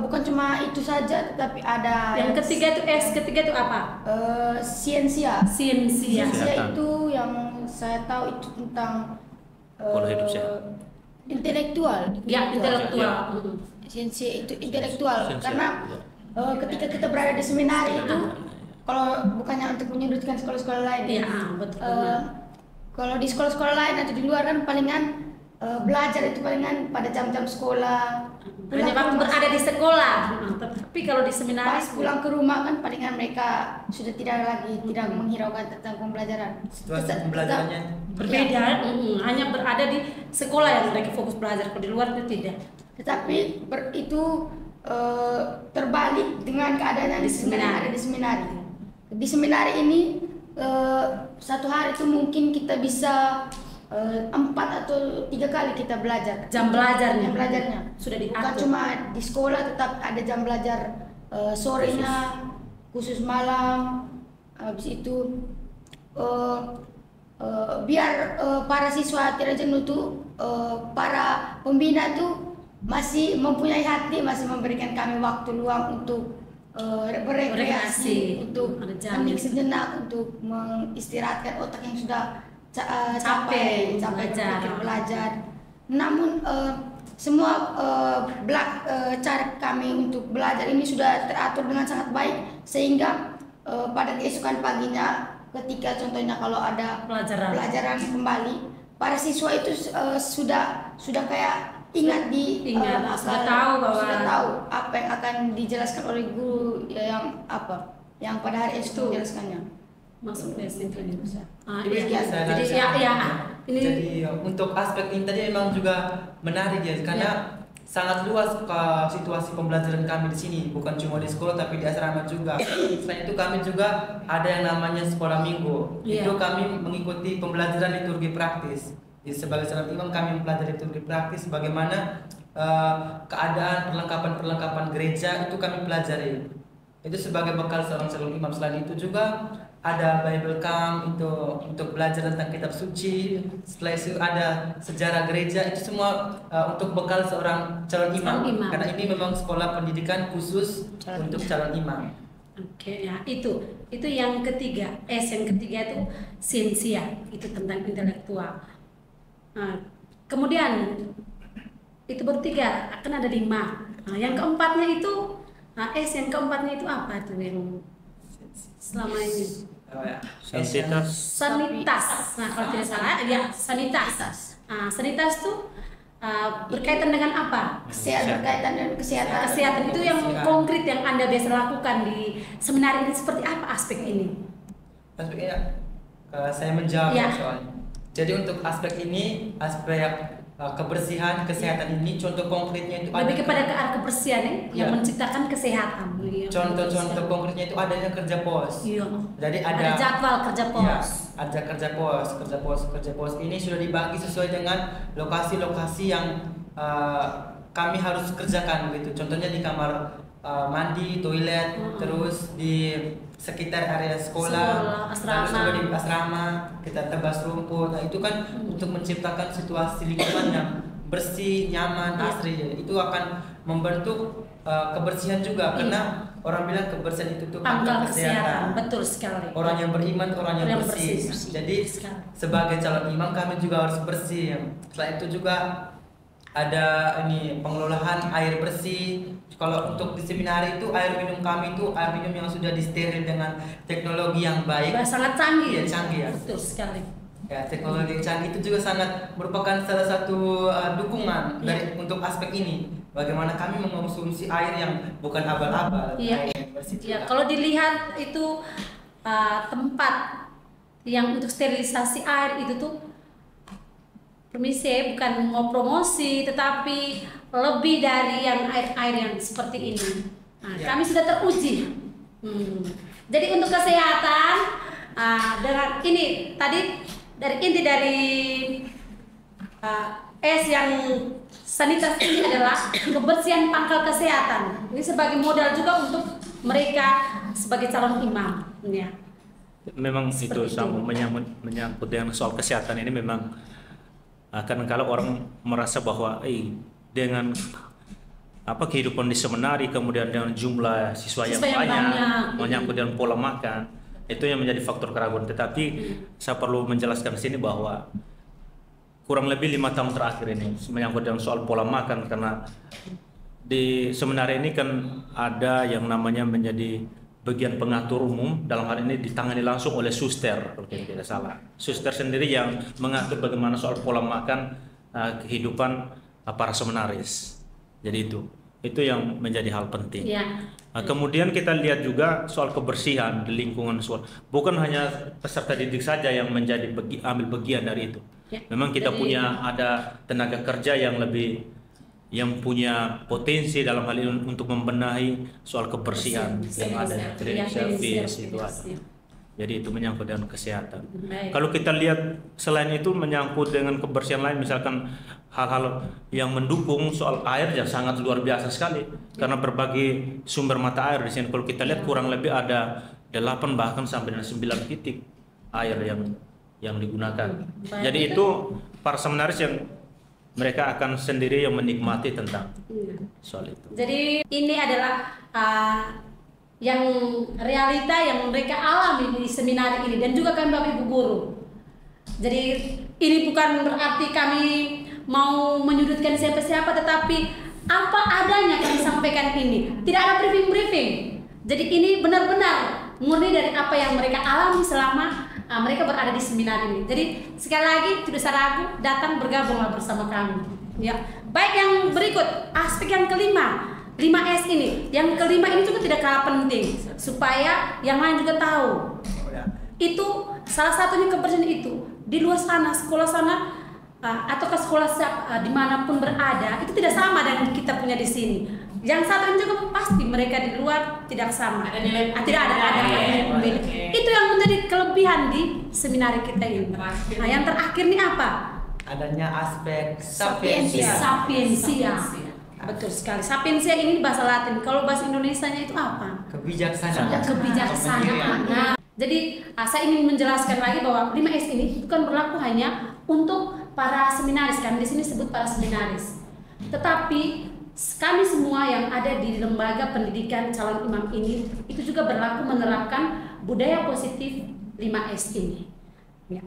Bukan cuma itu saja, tapi ada yang ketiga itu S. Ketiga itu apa? Siensia. Siensia itu yang saya tahu itu tentang Pola hidup sehat. intelektual. Ya, intelektual. Sensi itu intelektual. Sensi, Karena ya. ketika kita berada di seminari itu, kalau bukannya untuk menyudutkan sekolah-sekolah lain, Iya, betul. kalau di sekolah-sekolah lain atau di luar kan palingan belajar itu palingan pada jam-jam sekolah. Hanya waktu berada di sekolah. Tapi kalau di seminari Pas pulang ke rumah kan palingan mereka sudah tidak menghiraukan tentang pembelajaran. Situasi pembelajarannya berbeda, hanya berada di sekolah yang mereka fokus belajar, kalau di luar itu tidak. Tetapi itu terbalik dengan keadaannya di seminari. Di seminari ini satu hari itu mungkin kita bisa 4 atau 3 kali kita belajar. Jam belajarnya Bukan sudah diatur. cuma di sekolah, tetap ada jam belajar sorenya, khusus malam. Habis itu biar para siswa tidak jenuh tuh, para pembina tuh masih mempunyai hati, masih memberikan kami waktu luang untuk berekreasi, untuk ada jam. hening sejenak, untuk mengistirahatkan otak yang sudah capek belajar. berpikir, belajar. Namun semua cara kami untuk belajar ini sudah teratur dengan sangat baik, sehingga pada keesokan paginya ketika contohnya kalau ada pelajaran kembali, para siswa itu sudah kayak ingat sudah tahu apa yang akan dijelaskan oleh guru yang pada hari itu menjelaskannya. Masuk ke situ ini. Jadi untuk aspek ini tadi memang juga menarik ya, karena sangat luas situasi pembelajaran kami di sini, bukan cuma di sekolah tapi di asrama juga. Selain itu kami juga ada yang namanya sekolah minggu. Itu kami mengikuti pembelajaran liturgi praktis. Jadi sebagai calon imam kami mempelajari liturgi praktis, bagaimana keadaan perlengkapan gereja itu kami pelajari. Itu sebagai bekal seorang calon imam. Selain itu juga ada Bible Camp itu untuk belajar tentang kitab suci. Setelah itu ada sejarah gereja, itu semua untuk bekal seorang calon imam. Karena ini memang sekolah pendidikan khusus untuk calon imam. Oke, ya itu yang ketiga. Yang ketiga itu sensia, itu tentang intelektual. Nah, kemudian itu bertiga, akan ada 5. Nah, yang keempatnya itu yang keempatnya itu apa tuh yang selama ini? Sanitas. Nah, kalau tidak salah, ya sanitas. Nah, sanitas tuh berkaitan dengan apa? Berkaitan dengan kesehatan. Kesehatan itu yang konkret yang Anda biasa lakukan di seminar ini, seperti apa aspek ini? Aspeknya saya menjawab soalnya. Jadi untuk aspek ini, aspek kebersihan, kesehatan ini, contoh konkretnya itu lebih kepada ke arah kebersihan yang menciptakan kesehatan. Contoh konkretnya itu adanya kerja pos. Jadi ada jadwal kerja pos. Ada kerja pos ini sudah dibagi sesuai dengan lokasi-lokasi yang kami harus kerjakan gitu. Contohnya di kamar mandi, toilet, terus di sekitar area sekolah, terus juga di asrama kita tebas rumput. Nah, itu kan untuk menciptakan situasi lingkungan yang bersih, nyaman, asri. Itu akan membentuk kebersihan juga, karena orang bilang kebersihan itu tuh pangkal kesehatan. Betul sekali. Orang yang beriman, orang yang bersih. Jadi sebagai calon imam kami juga harus bersih. Selain itu juga ada pengelolaan air bersih. Kalau untuk di seminari itu air minum kami itu air minum yang sudah disteril dengan teknologi yang baik. Sangat canggih. Ya, canggih ya. Betul sekali. Ya, teknologi yang canggih itu juga sangat merupakan salah satu dukungan untuk aspek ini. Bagaimana kami mengonsumsi air yang bukan abal-abal, air yang bersih. Ya, kalau dilihat itu tempat yang untuk sterilisasi air itu tuh, permisi, bukan mau promosi, tetapi lebih dari yang air-air yang seperti ini. Nah, kami sudah teruji. Jadi untuk kesehatan, dengan ini tadi dari inti dari yang sanitas ini adalah kebersihan pangkal kesehatan. Ini sebagai modal juga untuk mereka sebagai calon imam. Ya. Memang itu sama menyangkut dengan soal kesehatan ini memang kadang-kala orang merasa bahwa dengan kehidupan di seminari, kemudian dengan jumlah siswa yang banyak, menyangkut dengan pola makan, Itu yang menjadi faktor keraguan. Tetapi saya perlu menjelaskan di sini bahwa kurang lebih 5 tahun terakhir ini menyangkut dengan soal pola makan, karena di seminari ini kan ada yang namanya menjadi bagian pengatur umum, dalam hal ini ditangani langsung oleh suster kalau tidak salah. Suster sendiri yang mengatur bagaimana soal pola makan kehidupan para seminaris. Jadi itu yang menjadi hal penting. Ya. Kemudian kita lihat juga soal kebersihan di lingkungan soal, bukan hanya peserta didik saja yang menjadi ambil bagian dari itu. Ya. Memang kita punya ada tenaga kerja yang punya potensi dalam hal ini untuk membenahi soal kebersihan yang ada, service itu ada. Jadi itu menyangkut dengan kesehatan. Baik. Kalau kita lihat selain itu menyangkut dengan kebersihan lain, misalkan hal-hal yang mendukung soal air ya sangat luar biasa sekali. Karena berbagai sumber mata air di sini kalau kita lihat kurang lebih ada 8 bahkan sampai dengan 9 titik air yang digunakan. Baik. Jadi itu para seminaris yang mereka akan sendiri yang menikmati tentang soal itu. Jadi ini adalah yang realita yang mereka alami di seminar ini dan juga kami Bapak Ibu guru. Jadi ini bukan berarti kami mau menyudutkan siapa-siapa, tetapi apa adanya kami sampaikan ini. Tidak ada briefing-briefing. Jadi ini benar-benar murni dari apa yang mereka alami selama mereka berada di seminar ini. Jadi sekali lagi tidak usah ragu, datang bergabunglah bersama kami. Ya. Baik, yang berikut aspek yang kelima, 5S ini. Yang kelima ini juga tidak kalah penting supaya yang lain juga tahu. Itu salah satunya kebersihan itu. Di luar sana, sekolah sana atau ke sekolah dimanapun berada itu tidak sama dengan kita punya di sini. Yang satu ini juga pasti mereka di luar tidak sama. Tidak ada pemilik. Itu yang menjadi kelebihan di seminar kita ini. Nah, yang terakhir ini apa? Adanya aspek Sapiensia. Betul sekali. Sapiensia ini bahasa Latin. Kalau bahasa Indonesianya itu apa? Kebijaksanaan. Kebijaksanaan. Nah, jadi saya ingin menjelaskan lagi bahwa 5S ini bukan berlaku hanya untuk para seminaris. Kami di sini sebut para seminaris. Tetapi kami semua yang ada di lembaga pendidikan calon imam ini itu juga berlaku menerapkan budaya positif 5S ini. Ya.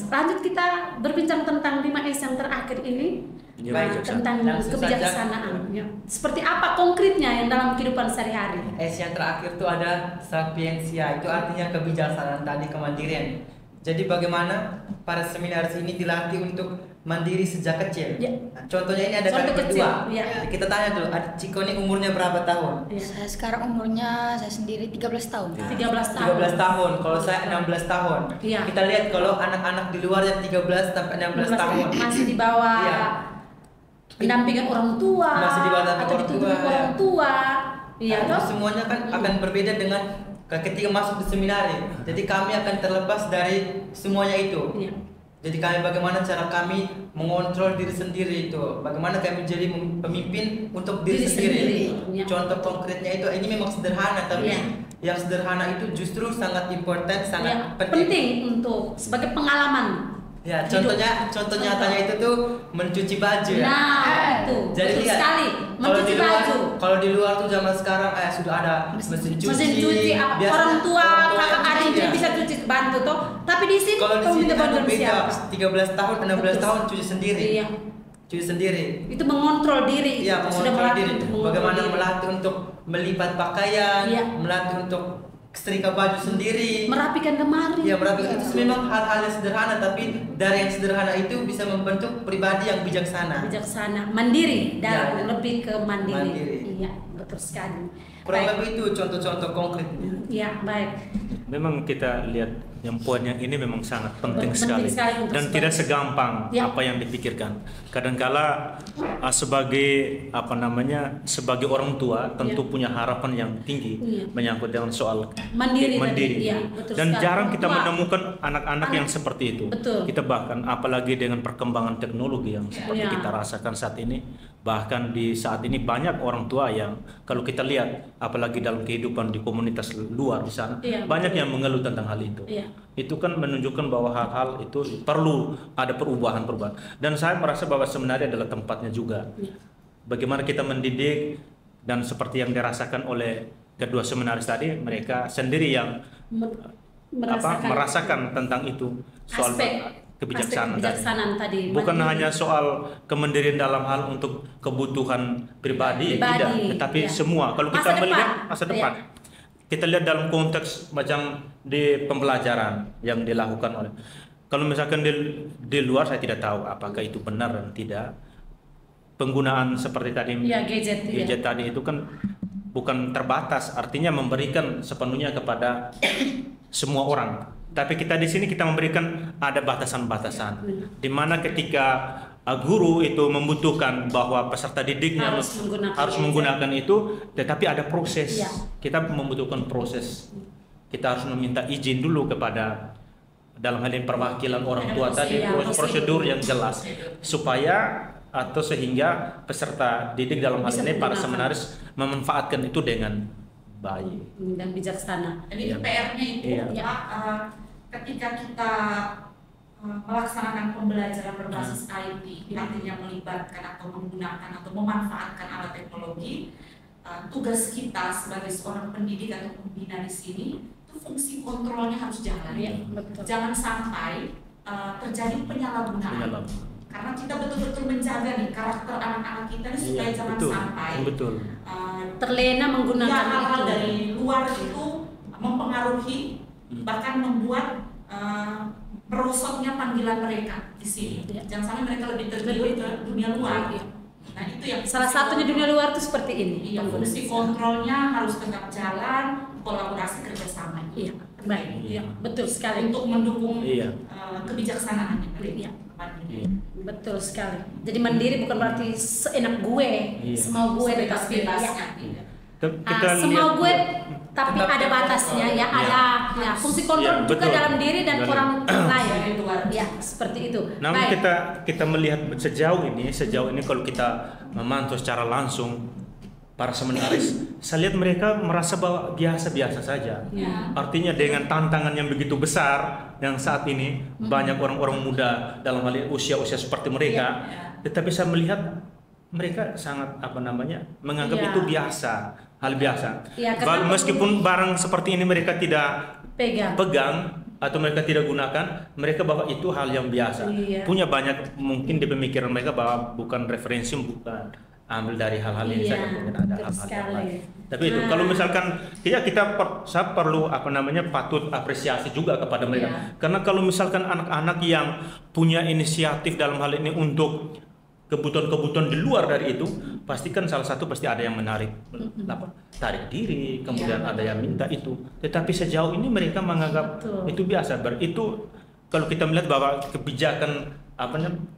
Lanjut kita berbincang tentang 5S yang terakhir ini. Baik, tentang kebijaksanaan. Ya. Seperti apa konkretnya yang dalam kehidupan sehari-hari? S yang terakhir itu ada sapiensia, itu artinya kebijaksanaan tadi, kemandirian. Jadi bagaimana para seminaris ini dilatih untuk mandiri sejak kecil. Ya. Contohnya ini ada Contoh kami berdua. kecil, ya. Kita tanya dulu, Ciko ini umurnya berapa tahun? Ya. Saya sekarang umurnya saya sendiri 13 tahun. 13 tahun. 13 tahun, kalau saya 16 tahun. Iya. Kita lihat kalau anak-anak di luar yang 13 sampai 16 tahun masih di bawah Iya. pendampingan orang tua, Masih di bawah atau orang dituntun tua, orang tua. Iya, Itu toh? semuanya kan akan berbeda dengan ketika masuk di seminari. Jadi kami akan terlepas dari semuanya itu. Iya. Jadi kami bagaimana cara kami mengontrol diri sendiri itu, bagaimana kami menjadi pemimpin untuk diri sendiri. Ya. Contoh konkretnya itu ini memang sederhana, tapi Ya. yang sederhana itu justru sangat important, Ya, sangat penting untuk sebagai pengalaman. Ya, hidup. contoh nyatanya itu tuh mencuci baju ya. Nah, itu Jadi betul lihat, sekali. kalau Mencuci di luar, baju. kalau di luar tuh zaman sekarang sudah ada mesin cuci. Mesin cuci, biasanya orang tua, kakak yang adik cuci, ya. bisa cuci bantu toh. Tapi di sini Kalau di kamu sini minta kan bantuan beda, siapa? 13 tahun, 16 Betul. tahun cuci sendiri. Iya. Cuci sendiri. Itu mengontrol diri. Iya, Sudah mengontrol melatih diri. untuk mengontrol Bagaimana diri. melatih untuk melipat pakaian, Iya. melatih untuk setrika baju sendiri. Merapikan lemari. Ya, merapikan itu memang hal-hal yang sederhana, tapi dari yang sederhana itu bisa membentuk pribadi yang bijaksana. Bijaksana, mandiri, dan Ya. lebih ke mandiri. Mandiri. Iya, betul sekali. Kurang Baik. lebih itu contoh-contoh konkretnya. Iya, baik. Memang kita lihat yang poin yang ini memang sangat penting Penting sekali sekali untuk dan sebagai- tidak segampang Ya. apa yang dipikirkan. Kadangkala sebagai sebagai orang tua tentu Ya. punya harapan yang tinggi Iya. menyangkut dengan soal Mandiri tadi, iya, betul dan sekali. jarang kita Wah. menemukan anak-anak yang seperti itu. Betul. Kita bahkan apalagi dengan perkembangan teknologi yang seperti Ya. kita rasakan saat ini, bahkan di saat ini banyak orang tua yang kalau kita lihat apalagi dalam kehidupan di komunitas luar di sana Iya, banyak betul. yang mengeluh tentang hal itu. Iya. Itu kan menunjukkan bahwa hal-hal itu perlu ada perubahan-perubahan. Dan saya merasa bahwa sebenarnya adalah tempatnya juga. Iya. Bagaimana kita mendidik dan seperti yang dirasakan oleh kedua seminaris tadi, mereka sendiri yang merasakan tentang itu soal kebijaksanaan tadi. Bukan hanya soal kemandirian dalam hal untuk kebutuhan pribadi, tidak, tetapi semua. Kalau kita melihat masa depan, kita lihat dalam konteks macam di pembelajaran yang dilakukan oleh. Kalau misalkan di luar saya tidak tahu apakah itu benar dan tidak. Penggunaan seperti tadi gadget tadi itu kan bukan terbatas, artinya memberikan sepenuhnya kepada semua orang. Tapi kita di sini kita memberikan ada batasan-batasan, di mana ketika guru itu membutuhkan bahwa peserta didiknya harus menggunakan itu, tetapi ada proses. Kita membutuhkan proses. Kita harus meminta izin dulu kepada dalam hal ini perwakilan orang tua tadi, prosedur yang jelas supaya atau sehingga peserta didik dalam hal ini para seminaris memanfaatkan itu dengan baik dan bijaksana. Jadi PR-nya itu ketika kita melaksanakan pembelajaran berbasis IT, artinya melibatkan atau menggunakan atau memanfaatkan alat teknologi, tugas kita sebagai seorang pendidik atau pembina di sini itu fungsi kontrolnya harus jalan. Jangan sampai terjadi penyalahgunaan. Karena kita betul-betul menjaga nih karakter anak-anak kita nih supaya jangan sampai terlena menggunakan hal-hal dari luar itu mempengaruhi, bahkan membuat merosotnya panggilan mereka di sini. Jangan sampai mereka lebih tergiur ke dunia luar. Nah itu yang salah satunya dunia luar itu seperti ini. Iya, fungsi kontrolnya harus tetap jalan, kolaborasi kerjasama. Baik, betul sekali untuk mendukung kebijaksanaan yang betul sekali. Jadi mandiri bukan berarti seenak gue, semau gue bebas-bebasnya. Semau gue, tapi ada batasnya ada fungsi kontrol juga dalam diri dan orang lain. Seperti itu. Namun kita melihat sejauh ini kalau kita memantau secara langsung para seminaris, saya lihat mereka merasa bahwa biasa-biasa saja. Artinya dengan tantangan yang begitu besar yang saat ini banyak orang-orang muda dalam hal ini usia-usia seperti mereka, tetapi saya melihat mereka sangat menganggap itu biasa, hal biasa. Meskipun barang seperti ini mereka tidak pegang atau mereka tidak gunakan, mereka bahwa itu hal yang biasa. Punya banyak mungkin di pemikiran mereka bahwa bukan referensi, bukan ambil dari hal-hal ini saja, mungkin ada hal-hal yang lain. Tapi itu kalau misalkan saya perlu patut apresiasi juga kepada mereka. Karena kalau misalkan anak-anak yang punya inisiatif dalam hal ini untuk kebutuhan-kebutuhan di luar dari itu, pastikan salah satu pasti ada yang menarik, tarik diri, kemudian ada yang minta itu. Tetapi sejauh ini mereka menganggap itu biasa. Itu kalau kita melihat bahwa kebijakan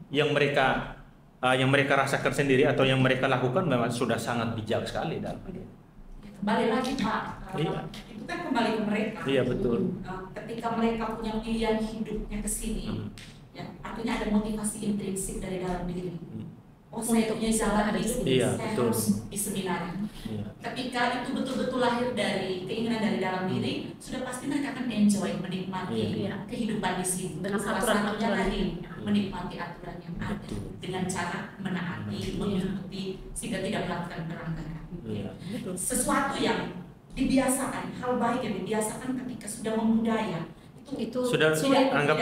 yang mereka rasakan sendiri atau yang mereka lakukan memang sudah sangat bijak sekali dalam hal ini. Kembali lagi Pak, itu kan kembali ke mereka. Iya betul. Ketika mereka punya pilihan hidupnya ke sini, artinya ada motivasi intrinsik dari dalam diri. Saya punya jalan hidup, saya harus di seminari. Ketika itu betul-betul lahir dari keinginan dari dalam diri, sudah pasti mereka akan enjoy, menikmati kehidupan di sini. Dengan salah satunya tadi menikmati aturan yang ada dengan cara menaati, mengikuti sehingga tidak melakukan pelanggaran. Sesuatu yang dibiasakan, hal baik yang dibiasakan ketika sudah membudaya itu sudah anggap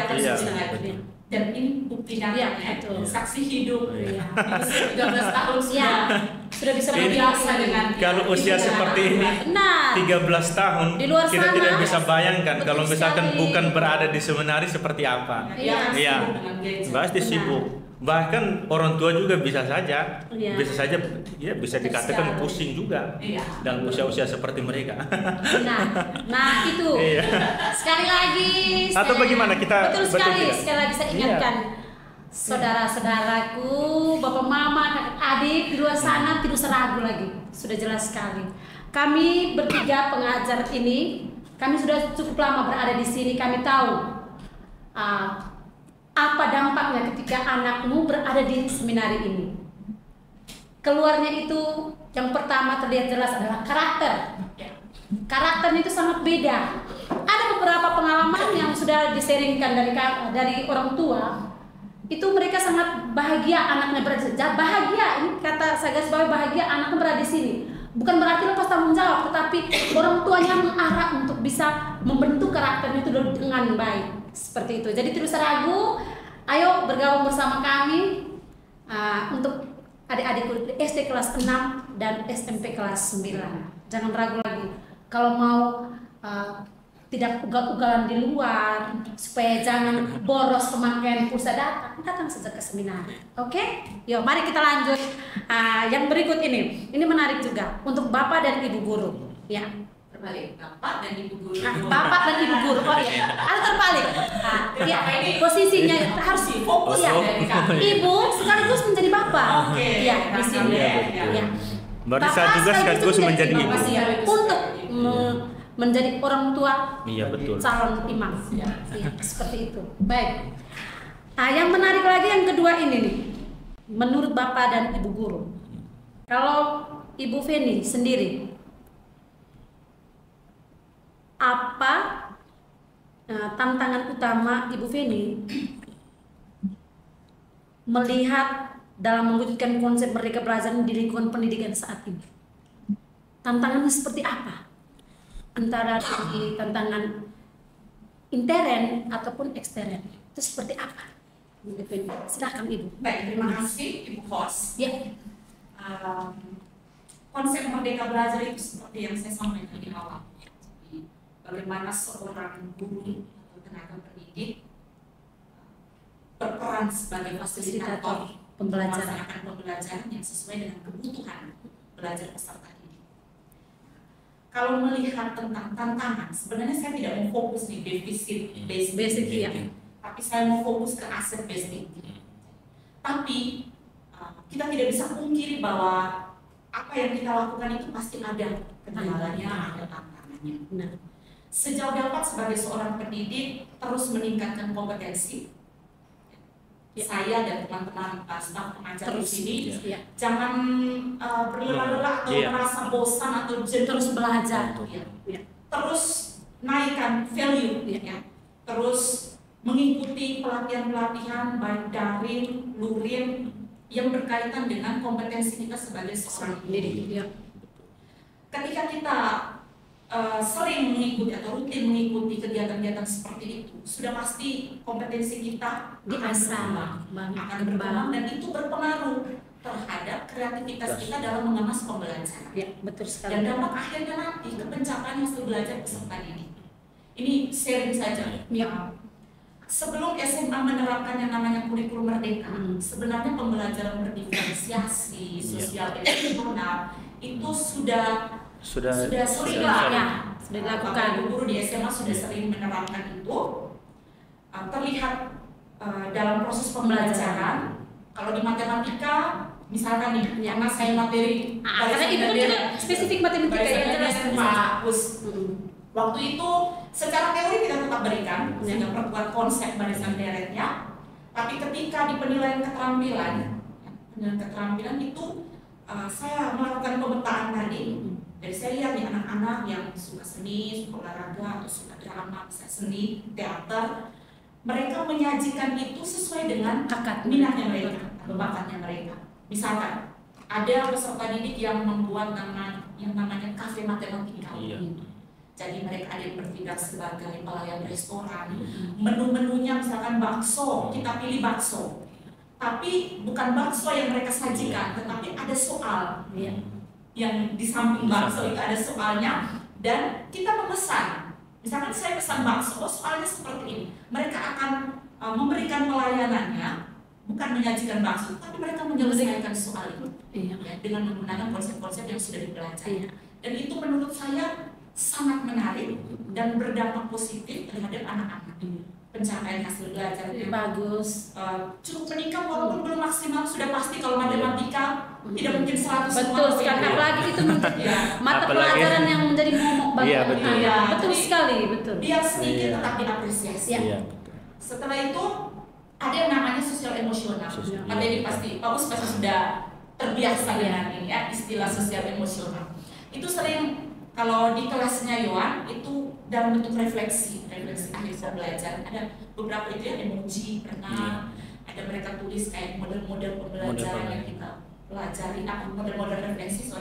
dan ini bukti nyatanya, saksi hidup 13 tahun sudah bisa berbiasa dengan kalau usia seperti ini 13 tahun di luar kita sana, tidak bisa bayangkan kalau misalkan bukan berada di seminari seperti apa. Pasti sibuk. Bahkan orang tua juga bisa saja bisa dikatakan pusing juga dalam usia-usia seperti mereka. Nah itu sekali lagi atau bagaimana kita betul sekali lagi saya ingatkan saudara-saudaraku, bapak mama, adik di luar sana tidak usah ragu lagi, sudah jelas sekali. Kami bertiga pengajar ini, kami sudah cukup lama berada di sini, kami tahu apa dampaknya ketika anakmu berada di seminari ini. Keluarnya itu yang pertama terlihat jelas adalah karakter. Karakternya itu sangat beda. Ada beberapa pengalaman yang sudah diseringkan dari orang tua. Itu mereka sangat bahagia anaknya berada. Bahagia, ini kata saya garis bawahi, bahagia anaknya berada di sini. Bukan berarti lepas tanggung jawab, tetapi orang tuanya mengarah untuk bisa membentuk karakternya itu dengan baik seperti itu. Jadi tidak usah ragu, ayo bergabung bersama kami untuk adik-adik SD kelas 6 dan SMP kelas 9. Jangan ragu lagi. Kalau mau tidak ugal-ugalan di luar, supaya jangan boros pemakaian pulsa datang saja ke seminar. Oke? Yuk, mari kita lanjut. Yang berikut ini menarik juga untuk Bapak dan Ibu guru. Ya, Terbalik, Bapak dan Ibu guru. Bapak dan Ibu guru. Oh iya, harus terbalik. Ya, posisinya harus fokus ya. dari kami. Ibu sekaligus menjadi Bapak. Oke. Ya, di sini. Iya, Ya. betul. Berarti saya juga sekaligus menjadi ibu. Untuk menjadi orang tua Iya, betul. calon imam. Ya, seperti itu. Baik. Yang menarik lagi yang kedua ini nih. Menurut Bapak dan Ibu guru, kalau Ibu Feni sendiri, apa tantangan utama Ibu Feni melihat dalam mewujudkan konsep Merdeka Belajar di lingkungan pendidikan saat ini? Tantangannya seperti apa? Antara tantangan intern ataupun ekstern, itu seperti apa? Silahkan Ibu. Baik, terima kasih Ibu host. Ya. Konsep Merdeka Belajar itu seperti yang saya sampaikan di awal. Jadi, bagaimana seorang guru atau tenaga pendidik berperan sebagai fasilitator melaksanakan pembelajaran yang sesuai dengan kebutuhan belajar peserta didik. Kalau melihat tentang tantangan, sebenarnya saya tidak mau fokus di defisit basic ya, tapi saya mau fokus ke aset basic. Tapi kita tidak bisa pungkiri bahwa apa yang kita lakukan itu pasti ada kendalanya, ada tantangannya. Nah, Sejauh dapat sebagai seorang pendidik terus meningkatkan kompetensi. Saya dan teman-teman staf pengajar di sini jangan berlelah-lelah atau merasa bosan atau jenuh, terus belajar, terus naikkan value, terus mengikuti pelatihan-pelatihan baik daring, luring yang berkaitan dengan kompetensi kita sebagai seorang pendidik. Ketika kita sering mengikuti atau rutin mengikuti kegiatan-kegiatan seperti itu, sudah pasti kompetensi kita akan berkembang dan itu berpengaruh terhadap kreativitas kita dalam mengemas pembelajaran. Ya, betul sekali. Dan dampak akhirnya nanti ke pencapaian hasil belajar peserta didik. Ini sharing saja. Sebelum SMA menerapkan yang namanya kurikulum merdeka, sebenarnya pembelajaran berdiferensiasi, sosial emosional itu sudah sering dilakukan. Guru di SMA sudah sering menerapkan itu. Terlihat dalam proses pembelajaran. Kalau di matematika, misalkan nih, karena saya materi, karena itu kan juga spesifik matematika yang jelas Pak Pus. Waktu itu secara teori kita tetap berikan, sehingga perkuat konsep barisan deretnya. Tapi ketika di penilaian keterampilan itu saya melakukan pemetaan tadi. Jadi saya lihat nih anak-anak yang suka seni, suka olahraga, atau suka drama, bisa seni, teater, mereka menyajikan itu sesuai dengan minatnya mereka, atau bakatnya mereka. Misalkan ada peserta didik yang membuat yang namanya kafe matematika. Jadi mereka ada yang bertindak sebagai pelayan restoran, menu-menunya misalkan bakso, kita pilih bakso. Tapi bukan bakso yang mereka sajikan, tetapi ada soal. Yang di samping bakso itu ada soalnya dan kita memesan. Misalkan saya pesan bakso, soalnya seperti ini. Mereka akan memberikan pelayanannya, bukan menyajikan bakso, tapi mereka menyelesaikan soal itu dengan menggunakan konsep-konsep yang sudah dipelajari. Dan itu menurut saya sangat menarik dan berdampak positif terhadap anak-anak. Pencapaian hasil belajarnya bagus, cukup meningkat walaupun belum maksimal. Sudah pasti kalau matematika tidak mungkin 100. Betul sekali, apalagi itu mata pelajaran yang menjadi momok bagi betul sekali, betul. Biar sedikit tetap diapresiasi. Setelah itu ada yang namanya sosial emosional. Materi pasti Pak Us pasti sudah terbiasa dengan ini ya, istilah sosial emosional. Itu sering kalau di kelasnya Yohan itu dalam bentuk refleksi akhir pembelajaran. Ada beberapa itu ya, emoji pernah, ada mereka tulis kayak model-model pembelajaran yang kita pelajari, model-model refleksi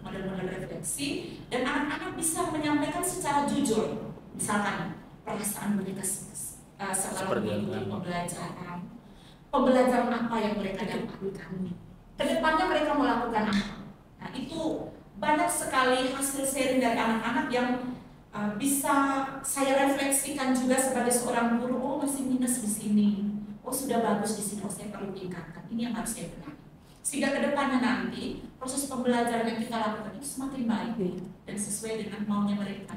model-model refleksi, dan anak-anak bisa menyampaikan secara jujur, misalkan perasaan mereka setelah mengikuti pembelajaran apa yang mereka dapatkan, kedepannya mereka melakukan apa. Nah, itu banyak sekali hasil sharing dari anak-anak yang bisa saya refleksikan juga sebagai seorang guru. Oh, masih minus di sini, oh sudah bagus di sini, oh saya perlu tingkatkan, ini yang harus saya benahi. Sehingga kedepannya nanti proses pembelajaran yang kita lakukan itu semakin baik dan sesuai dengan maunya mereka,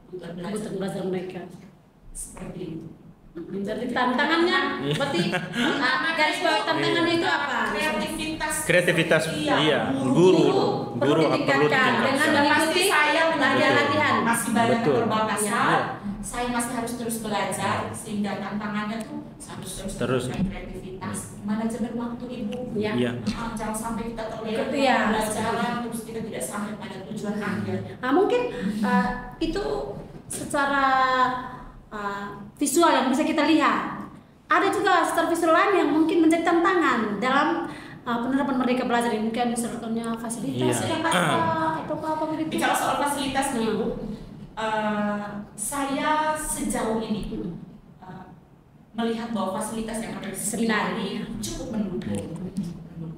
kebutuhan belajar mereka. Seperti itu. Jadi tantangannya, berarti garis bawah tantangannya itu apa? Kreativitas. Iya, guru perlu ditingkatkan dengan mengikuti saya latihan. Masih banyak Betul. keterbatasan, saya masih harus terus belajar, sehingga tantangannya tuh harus terus kreativitas, manajemen waktu ibu. Ya. Jangan sampai kita terlewat Iya. pembelajaran terus kita tidak sampai pada tujuan akhir. Nah, mungkin itu secara visual yang bisa kita lihat. Ada juga secara visual lain yang mungkin menjadi tantangan dalam penerapan Merdeka Belajar ini, mungkin misalnya fasilitas atau apa begitu. Bicara soal fasilitas nih Bu, saya sejauh ini melihat bahwa fasilitas yang ada di seminar ini cukup mendukung.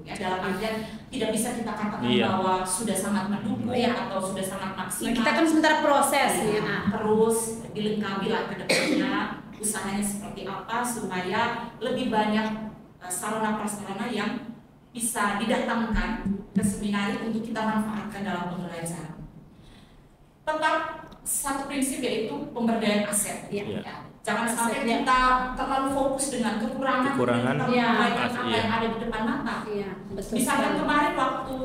Ya, dalam artian tidak bisa kita katakan bahwa sudah sangat mendukung atau sudah sangat maksimal. Kita kan sementara proses terus dilengkapi lah ke depannya usahanya seperti apa supaya lebih banyak sarana prasarana yang bisa didatangkan ke seminar untuk kita manfaatkan dalam pembelajaran. Tetap satu prinsip yaitu pemberdayaan aset. Ya. Jangan sampai kita terlalu fokus dengan kekurangan apa yang ada di depan mata. Misalkan kemarin waktu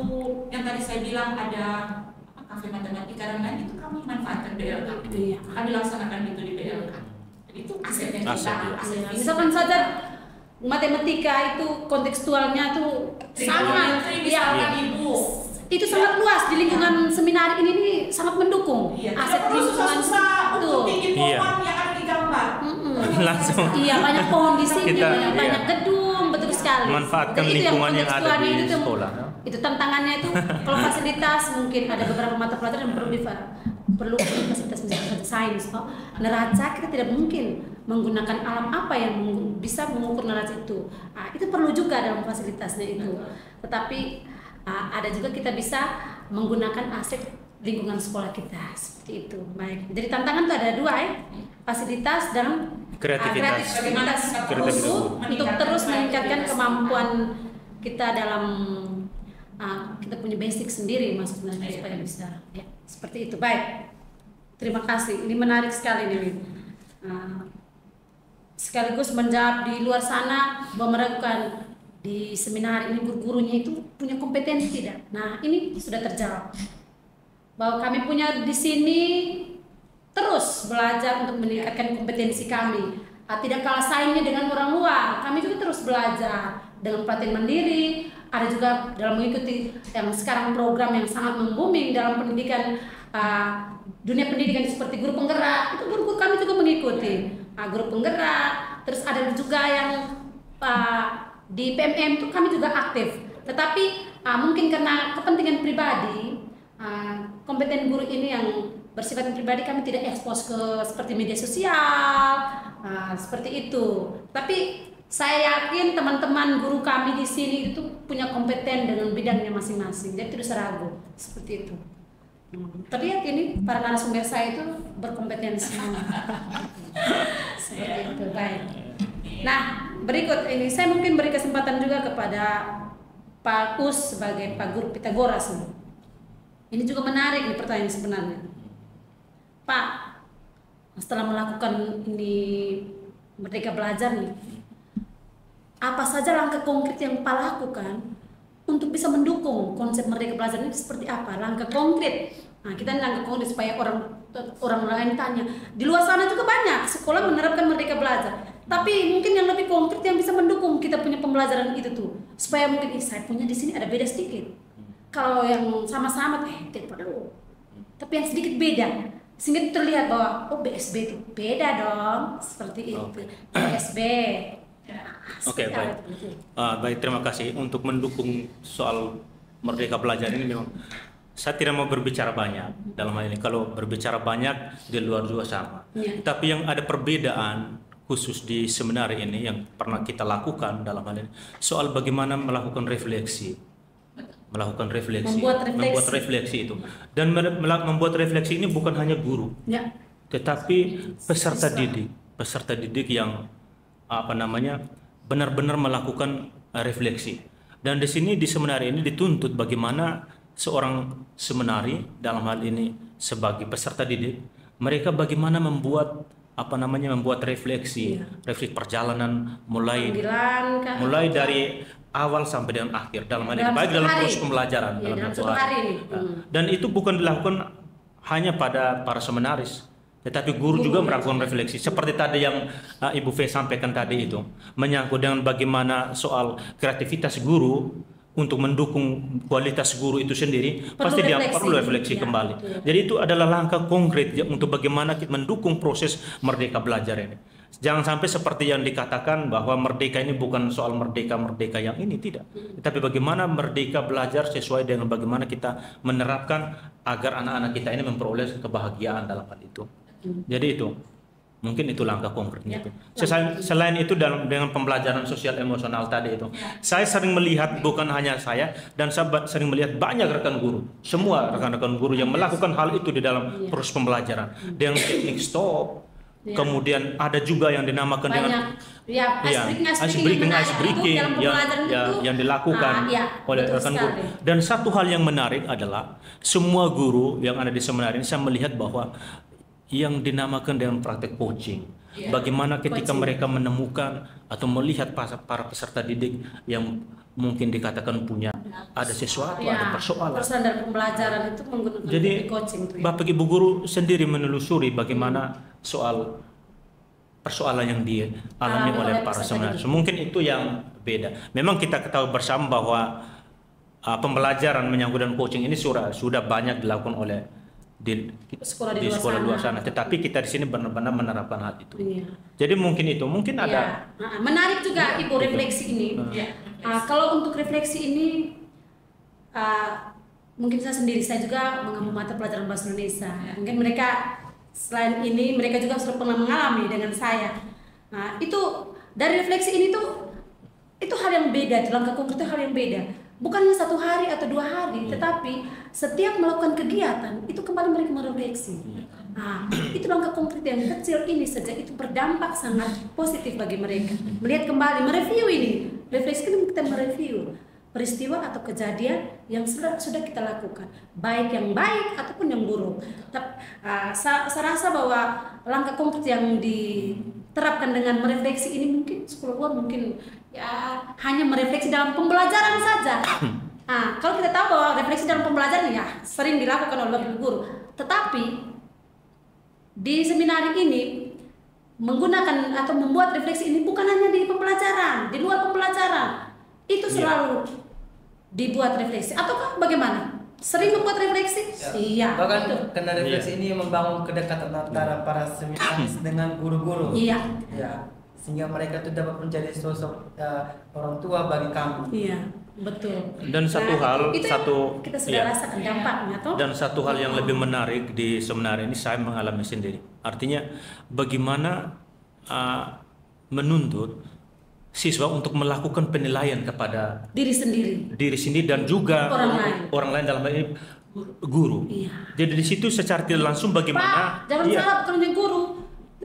yang tadi saya bilang ada kafe matematika dan lain itu kami manfaatkan BLK. Kami laksanakan itu di BLK. Itu asetnya kita. Misalkan saja matematika itu kontekstualnya tuh sangat Ibu. Itu sangat luas di lingkungan seminar ini sangat mendukung. Aset lingkungan untuk bikin pohon yang ada di gambar. Langsung. Iya, banyak pohon di sini, banyak gedung, betul sekali. Manfaatkan Jadi lingkungan yang ada di itu, sekolah. Itu tantangannya itu kalau fasilitas mungkin ada beberapa mata pelajaran yang perlu fasilitas misalnya sains. Neraca kita tidak mungkin menggunakan alam apa yang bisa mengukur neraca itu. Itu perlu juga dalam fasilitasnya itu. Tetapi ada juga kita bisa menggunakan aset lingkungan sekolah kita seperti itu. Baik. Jadi tantangan itu ada dua fasilitas dan kreativitas guru untuk terus meningkatkan kemampuan kita dalam kita punya basic sendiri maksudnya supaya bisa seperti itu. Baik. Terima kasih. Ini menarik sekali nih. Sekaligus menjawab di luar sana bahwa meragukan di seminar ini guru-gurunya itu punya kompetensi tidak? Nah, ini sudah terjawab. Bahwa kami punya di sini terus belajar untuk meningkatkan kompetensi kami. Tidak kalah saingnya dengan orang luar. Kami juga terus belajar dengan pelatihan mandiri. Ada juga dalam mengikuti yang sekarang program yang sangat membooming dalam pendidikan dunia pendidikan seperti guru penggerak. Itu guru-guru kami juga mengikuti. Guru penggerak. Terus ada juga yang di PMM itu kami juga aktif, tetapi mungkin karena kepentingan pribadi, kompeten guru ini yang bersifat pribadi kami tidak ekspos ke seperti media sosial, seperti itu. Tapi saya yakin teman-teman guru kami di sini itu punya kompeten dengan bidangnya masing-masing, jadi tidak usah ragu seperti itu. Terlihat ini para narasumber saya itu berkompetensi. Seperti itu, baik. Nah, berikut ini saya mungkin beri kesempatan juga kepada Pak Us sebagai Pak Guru Pitagoras. Ini juga menarik nih pertanyaan sebenarnya. Pak, setelah melakukan ini Merdeka Belajar nih, apa saja langkah konkret yang Pak lakukan untuk bisa mendukung konsep Merdeka Belajar ini seperti apa? Langkah konkret. Nah, kita langkah konkret supaya orang lain tanya. Di luar sana juga banyak sekolah menerapkan Merdeka Belajar. Tapi mungkin yang lebih konkret yang bisa mendukung kita punya pembelajaran itu tuh, supaya mungkin saya punya di sini ada beda sedikit. Kalau yang sama-sama tidak perlu, tapi yang sedikit beda, sehingga terlihat bahwa BSB itu beda dong, seperti itu. BSB. Oke, baik. Baik, terima kasih untuk mendukung soal Merdeka Belajar ini memang saya tidak mau berbicara banyak dalam hal ini. Kalau berbicara banyak di luar juga sama. Tapi yang ada perbedaan khusus di seminar ini yang pernah kita lakukan dalam hal ini soal bagaimana melakukan refleksi, membuat refleksi itu. Dan membuat refleksi ini bukan hanya guru, tetapi peserta didik yang benar-benar melakukan refleksi. Dan di sini di seminar ini dituntut bagaimana seorang seminari dalam hal ini sebagai peserta didik, mereka bagaimana membuat refleksi perjalanan mulai dari awal sampai dengan akhir dalam hal ini, baik dalam proses pembelajaran dalam satu hari. Dan itu bukan dilakukan hanya pada para seminaris, tetapi guru juga melakukan refleksi seperti tadi yang Ibu V sampaikan tadi itu, menyangkut dengan bagaimana soal kreativitas guru untuk mendukung kualitas guru itu sendiri, pasti dia perlu refleksi kembali. Jadi itu adalah langkah konkret untuk bagaimana kita mendukung proses merdeka belajar ini. Jangan sampai seperti yang dikatakan bahwa merdeka ini bukan soal merdeka yang ini, tidak. Tapi bagaimana merdeka belajar sesuai dengan bagaimana kita menerapkan agar anak-anak kita ini memperoleh kebahagiaan dalam hal itu. Jadi itu mungkin itu langkah konkretnya itu. Selain itu dengan pembelajaran sosial emosional tadi itu, saya sering melihat, bukan hanya saya, dan saya sering melihat banyak rekan guru, semua rekan-rekan guru yang melakukan hal itu di dalam proses pembelajaran dengan teknik stop. Kemudian ada juga yang dinamakan dengan ice breaking yang dilakukan oleh rekan guru. Dan satu hal yang menarik adalah semua guru yang ada di seminar ini, saya melihat bahwa yang dinamakan dengan praktek coaching. Bagaimana ketika mereka menemukan atau melihat para peserta didik yang mungkin dikatakan punya ada sesuatu, ada persoalan. Dari pembelajaran itu menggunakan jadi, coaching. Bapak Ibu guru sendiri menelusuri bagaimana soal persoalan yang dialami oleh para seminaris. Mungkin itu yang beda. Memang kita ketahui bersama bahwa pembelajaran menyangkut dengan coaching ini sudah banyak dilakukan oleh di sekolah luar sana, tetapi kita di sini benar-benar menerapkan hal itu. Jadi mungkin ada menarik juga Ibu refleksi ini. Kalau untuk refleksi ini mungkin saya juga mengambil mata pelajaran bahasa Indonesia. Mungkin mereka selain ini mereka juga sudah pernah mengalami dengan saya. Itu dari refleksi ini itu hal yang beda, langkah konkret itu hal yang beda. Bukannya 1 hari atau 2 hari, tetapi setiap melakukan kegiatan itu kembali mereka merefleksi. Itu langkah konkret yang kecil ini saja itu berdampak sangat positif bagi mereka. Melihat kembali, mereview ini, refleksi itu kita mereview peristiwa atau kejadian yang sudah kita lakukan, baik yang baik ataupun yang buruk. Saya rasa bahwa langkah konkret yang diterapkan dengan merefleksi ini mungkin sekolah luar mungkin hanya merefleksi dalam pembelajaran saja. Kalau kita tahu bahwa refleksi dalam pembelajaran sering dilakukan oleh guru, tetapi di seminar ini menggunakan atau membuat refleksi ini bukan hanya di pembelajaran, di luar pembelajaran itu selalu dibuat refleksi. Ataukah bagaimana? Sering membuat refleksi? Iya. Bahkan karena refleksi ini membangun kedekatan antara para seminaris dengan guru-guru. Iya. Sehingga mereka itu dapat menjadi sosok orang tua bagi kamu. Iya, betul. Dan kita sudah rasakan dampaknya toh. Dan satu hal yang lebih menarik di seminar ini saya mengalami sendiri. Artinya bagaimana menuntut siswa untuk melakukan penilaian kepada diri sendiri dan juga orang lain dalam hal ini guru. Jadi di situ secara tidak langsung bagaimana jangan salah, bukan hanya guru,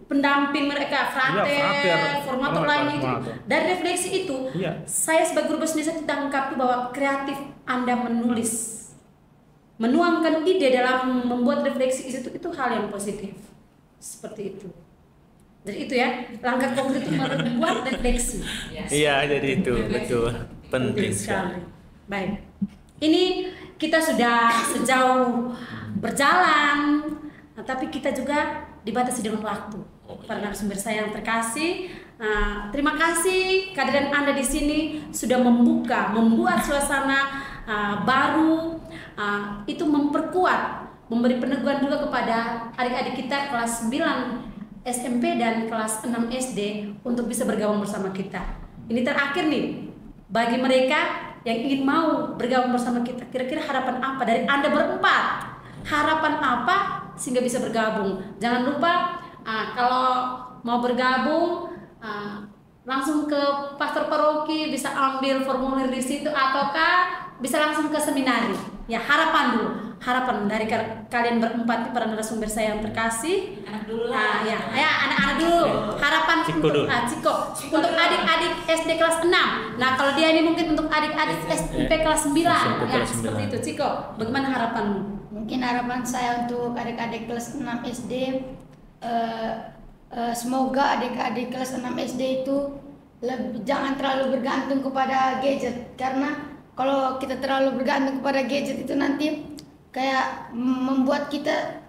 pendamping mereka, frater, formator lain itu. Dari refleksi itu, saya sebagai guru bahasa Indonesia ditangkapi bahwa kreatif Anda menuangkan ide dalam membuat refleksi itu hal yang positif. Seperti itu. Jadi itu langkah konkret itu membuat refleksi. Iya, jadi itu betul penting sekali. Baik. Ini kita sudah sejauh berjalan, tapi kita juga dibatasi dengan waktu. Para narasumber saya yang terkasih, terima kasih kehadiran Anda di sini sudah membuat suasana baru, itu memperkuat, memberi peneguhan juga kepada adik-adik kita kelas 9 SMP dan kelas 6 SD untuk bisa bergabung bersama kita. Ini terakhir nih bagi mereka yang ingin mau bergabung bersama kita, kira-kira harapan apa dari Anda berempat? Harapan apa sehingga bisa bergabung? Jangan lupa kalau mau bergabung langsung ke pastor paroki, bisa ambil formulir di situ, ataukah bisa langsung ke seminari. Ya, harapan dulu, harapan dari kalian berempat, para narasumber saya yang terkasih. Anak dulu lah. Ya, anak-anak dulu. Harapan Ciko untuk dulu. Ciko untuk adik-adik SD kelas 6. Nah, kalau dia ini mungkin untuk adik-adik SMP kelas 9. SMP Ya, kelas 9. seperti itu. Ciko, bagaimana harapanmu? Mungkin harapan saya untuk adik-adik kelas 6 SD, semoga adik-adik kelas 6 SD itu jangan terlalu bergantung kepada gadget, karena kalau kita terlalu bergantung kepada gadget itu nanti kayak membuat kita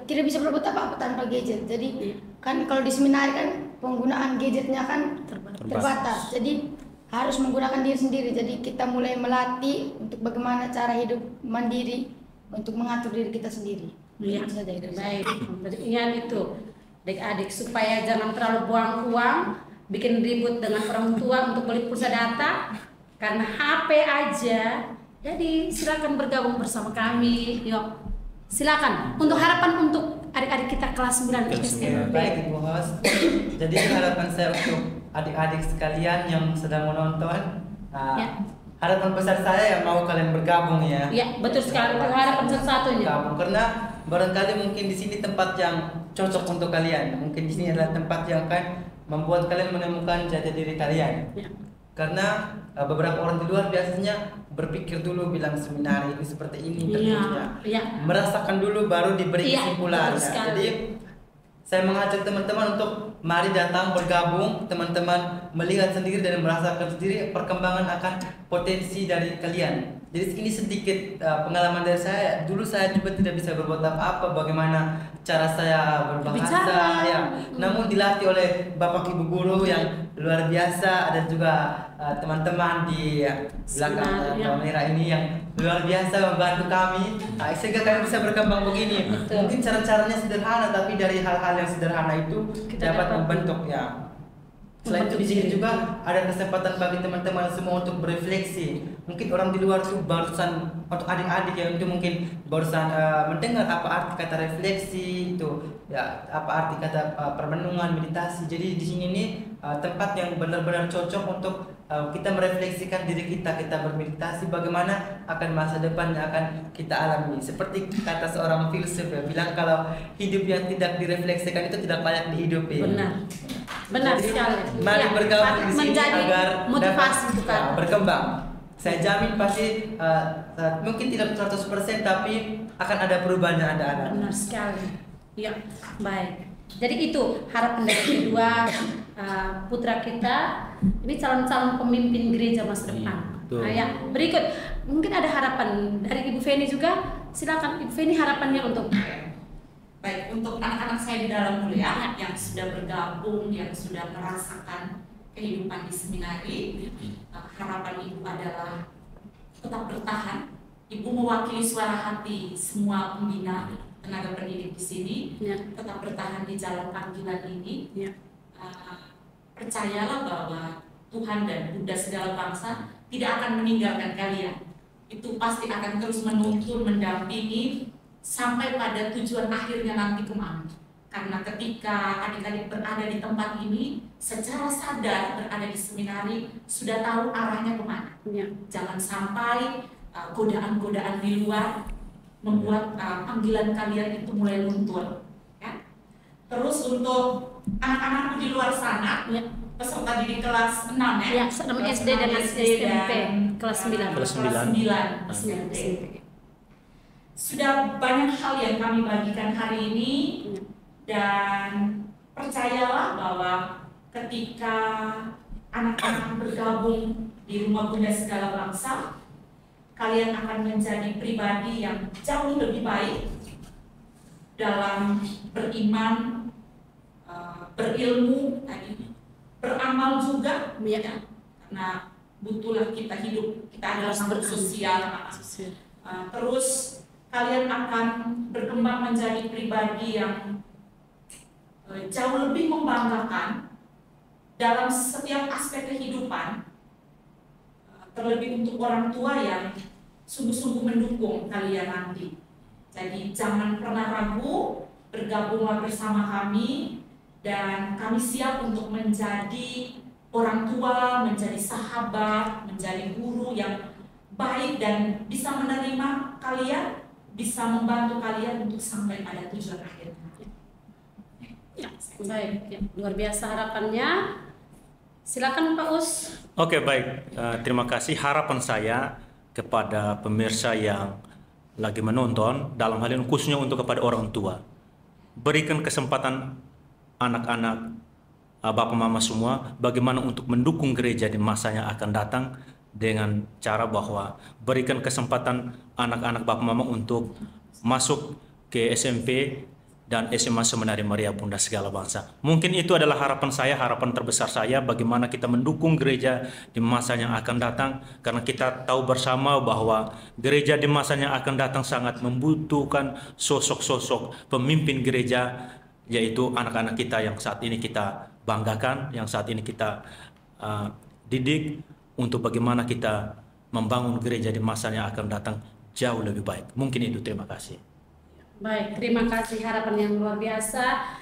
tidak bisa berbuat apa-apa tanpa gadget. Jadi kan kalau di seminari kan penggunaan gadgetnya kan terbatas. Jadi harus menggunakan diri sendiri. Jadi kita mulai melatih untuk bagaimana cara hidup mandiri untuk mengatur diri kita sendiri. Ya, Itu saja dari saya. baik. Jadi ingat itu, adik-adik, supaya jangan terlalu buang uang, bikin ribut dengan orang tua untuk beli pulsa data karena HP aja. Jadi silakan bergabung bersama kami. Yuk, silakan. Untuk harapan untuk adik-adik kita kelas 9 Kelas SMP. Baik Ibu host. Jadi harapan saya untuk adik-adik sekalian yang sedang menonton, Ya. harapan besar saya yang mau kalian bergabung ya. Ya, betul sekali. Itu harapan satu-satunya. Bergabung karena barangkali mungkin di sini tempat yang cocok untuk kalian. Mungkin di sini adalah tempat yang akan membuat kalian menemukan jati diri kalian. Ya. Karena beberapa orang di luar biasanya berpikir dulu bilang seminari ini seperti ini terusnya. Iya. Merasakan dulu baru diberi Iya, kesimpulan. betul sekali. Jadi saya mengajak teman-teman untuk mari datang bergabung, teman-teman melihat sendiri dan merasakan sendiri perkembangan akan potensi dari kalian. Jadi ini sedikit pengalaman dari saya. Dulu saya juga tidak bisa berbuat apa-apa, bagaimana cara saya berbahasa, Bicara. ya. Namun dilatih oleh bapak ibu guru yang luar biasa, ada juga teman-teman di belakang Sebenarnya. kamera ini yang luar biasa membantu kami, sehingga kalian bisa berkembang begini. Betul. Mungkin cara-caranya sederhana, tapi dari hal-hal yang sederhana itu Kita dapat dapat membentuk ya. Selain itu di sini juga ada kesempatan bagi teman-teman semua untuk berefleksi. Mungkin orang di luar itu barusan, untuk adik-adik yang itu mungkin barusan mendengar apa arti kata refleksi itu, ya apa arti kata permenungan, meditasi. Jadi di sini nih tempat yang benar-benar cocok untuk kita merefleksikan diri kita bermeditasi bagaimana akan masa depan yang akan kita alami. Seperti kata seorang filsuf ya, bilang kalau hidup yang tidak direfleksikan itu tidak layak dihidupi. Benar. Benar Jadi, sekali. mari Ya, bergabung di sini menjadi agar motivasi dapat, untuk kalian. berkembang. Saya jamin pasti mungkin tidak 100% tapi akan ada perubahan yang ada. Benar sekali. Ya, baik. Jadi itu harapan dari kedua putra kita. Ini calon-calon pemimpin gereja masa depan. Betul. Nah, ya, berikut mungkin ada harapan dari Ibu Feni juga. Silakan Ibu Feni, harapannya untuk Baik, untuk anak-anak saya di dalam kuliah yang sudah bergabung, yang sudah merasakan kehidupan di seminari, harapan Ibu adalah tetap bertahan. Ibu mewakili suara hati semua pembina tenaga pendidik di sini, ya, tetap bertahan di jalan panggilan ini. ya, Percayalah bahwa Tuhan dan Bunda segala bangsa tidak akan meninggalkan kalian. Itu pasti akan terus menuntun, mendampingi sampai pada tujuan akhirnya nanti kemana. Karena ketika adik-adik berada di tempat ini, secara sadar berada di seminari, sudah tahu arahnya kemana. ya. Jangan sampai godaan-godaan di luar membuat panggilan kalian itu mulai luntur. Ya. Terus untuk anak-anakku di luar sana, Ya. peserta didik kelas 6 ya, Ya, 6 SD dan SMP kelas 9. Kelas 9 SMP. Sudah banyak hal yang kami bagikan hari ini, dan percayalah bahwa ketika anak-anak bergabung di rumah Bunda segala bangsa, kalian akan menjadi pribadi yang jauh lebih baik dalam beriman, berilmu, beramal juga, Ya. karena butuhlah kita hidup, kita adalah makhluk sosial. Terus kalian akan berkembang menjadi pribadi yang jauh lebih membanggakan dalam setiap aspek kehidupan. terlebih untuk orang tua yang sungguh-sungguh mendukung kalian nanti. Jadi jangan pernah ragu, bergabunglah bersama kami, dan kami siap untuk menjadi orang tua, menjadi sahabat, menjadi guru yang baik dan bisa menerima kalian, bisa membantu kalian untuk sampai pada tujuan akhir. Ya, baik, ya, luar biasa harapannya. Silakan Pak Us. Oke, baik. Terima kasih. Harapan saya kepada pemirsa yang lagi menonton, dalam hal ini khususnya untuk kepada orang tua, berikan kesempatan anak-anak, bapak mama semua, bagaimana untuk mendukung gereja di masa yang akan datang dengan cara bahwa berikan kesempatan anak-anak bapak mama untuk masuk ke SMP dan SMA Seminari Maria Bunda Segala Bangsa. Mungkin itu adalah harapan saya, harapan terbesar saya, bagaimana kita mendukung gereja di masa yang akan datang, karena kita tahu bersama bahwa gereja di masa yang akan datang sangat membutuhkan sosok-sosok pemimpin gereja, yaitu anak-anak kita yang saat ini kita banggakan, yang saat ini kita didik untuk bagaimana kita membangun gereja di masa yang akan datang jauh lebih baik. Mungkin itu, terima kasih. Baik, terima kasih, harapan yang luar biasa.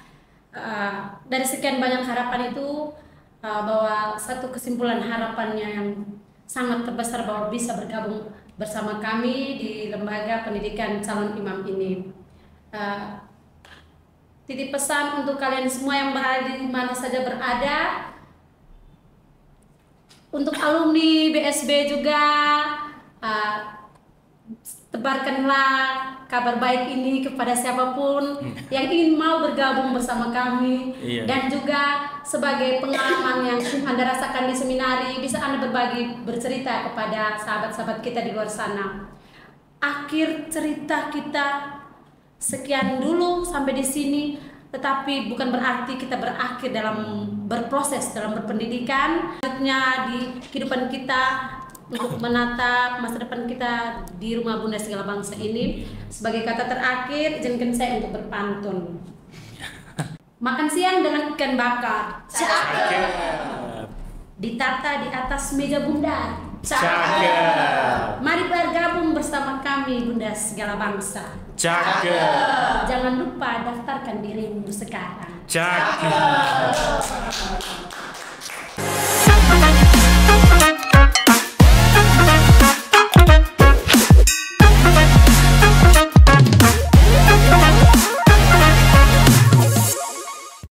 Dari sekian banyak harapan itu, bahwa satu kesimpulan harapannya yang sangat terbesar bahwa bisa bergabung bersama kami di lembaga pendidikan calon imam ini. Titip pesan untuk kalian semua yang berada di mana saja berada, untuk alumni BSB juga, tebarkanlah kabar baik ini kepada siapapun yang ingin mau bergabung bersama kami. Dan juga sebagai pengalaman yang Anda rasakan di seminari, bisa Anda berbagi, bercerita kepada sahabat-sahabat kita di luar sana. Akhir cerita kita sekian dulu sampai di sini, tetapi bukan berarti kita berakhir dalam berproses dalam berpendidikan. Selanjutnya di kehidupan kita untuk menatap masa depan kita di Rumah Bunda Segala Bangsa ini. Sebagai kata terakhir, izinkan saya untuk berpantun. Makan siang dengan ikan bakar, cakep. Ditata di atas meja bunda, cakep. Mari bergabung bersama kami Bunda Segala Bangsa, cakep. Jangan lupa daftarkan dirimu sekarang, cakep.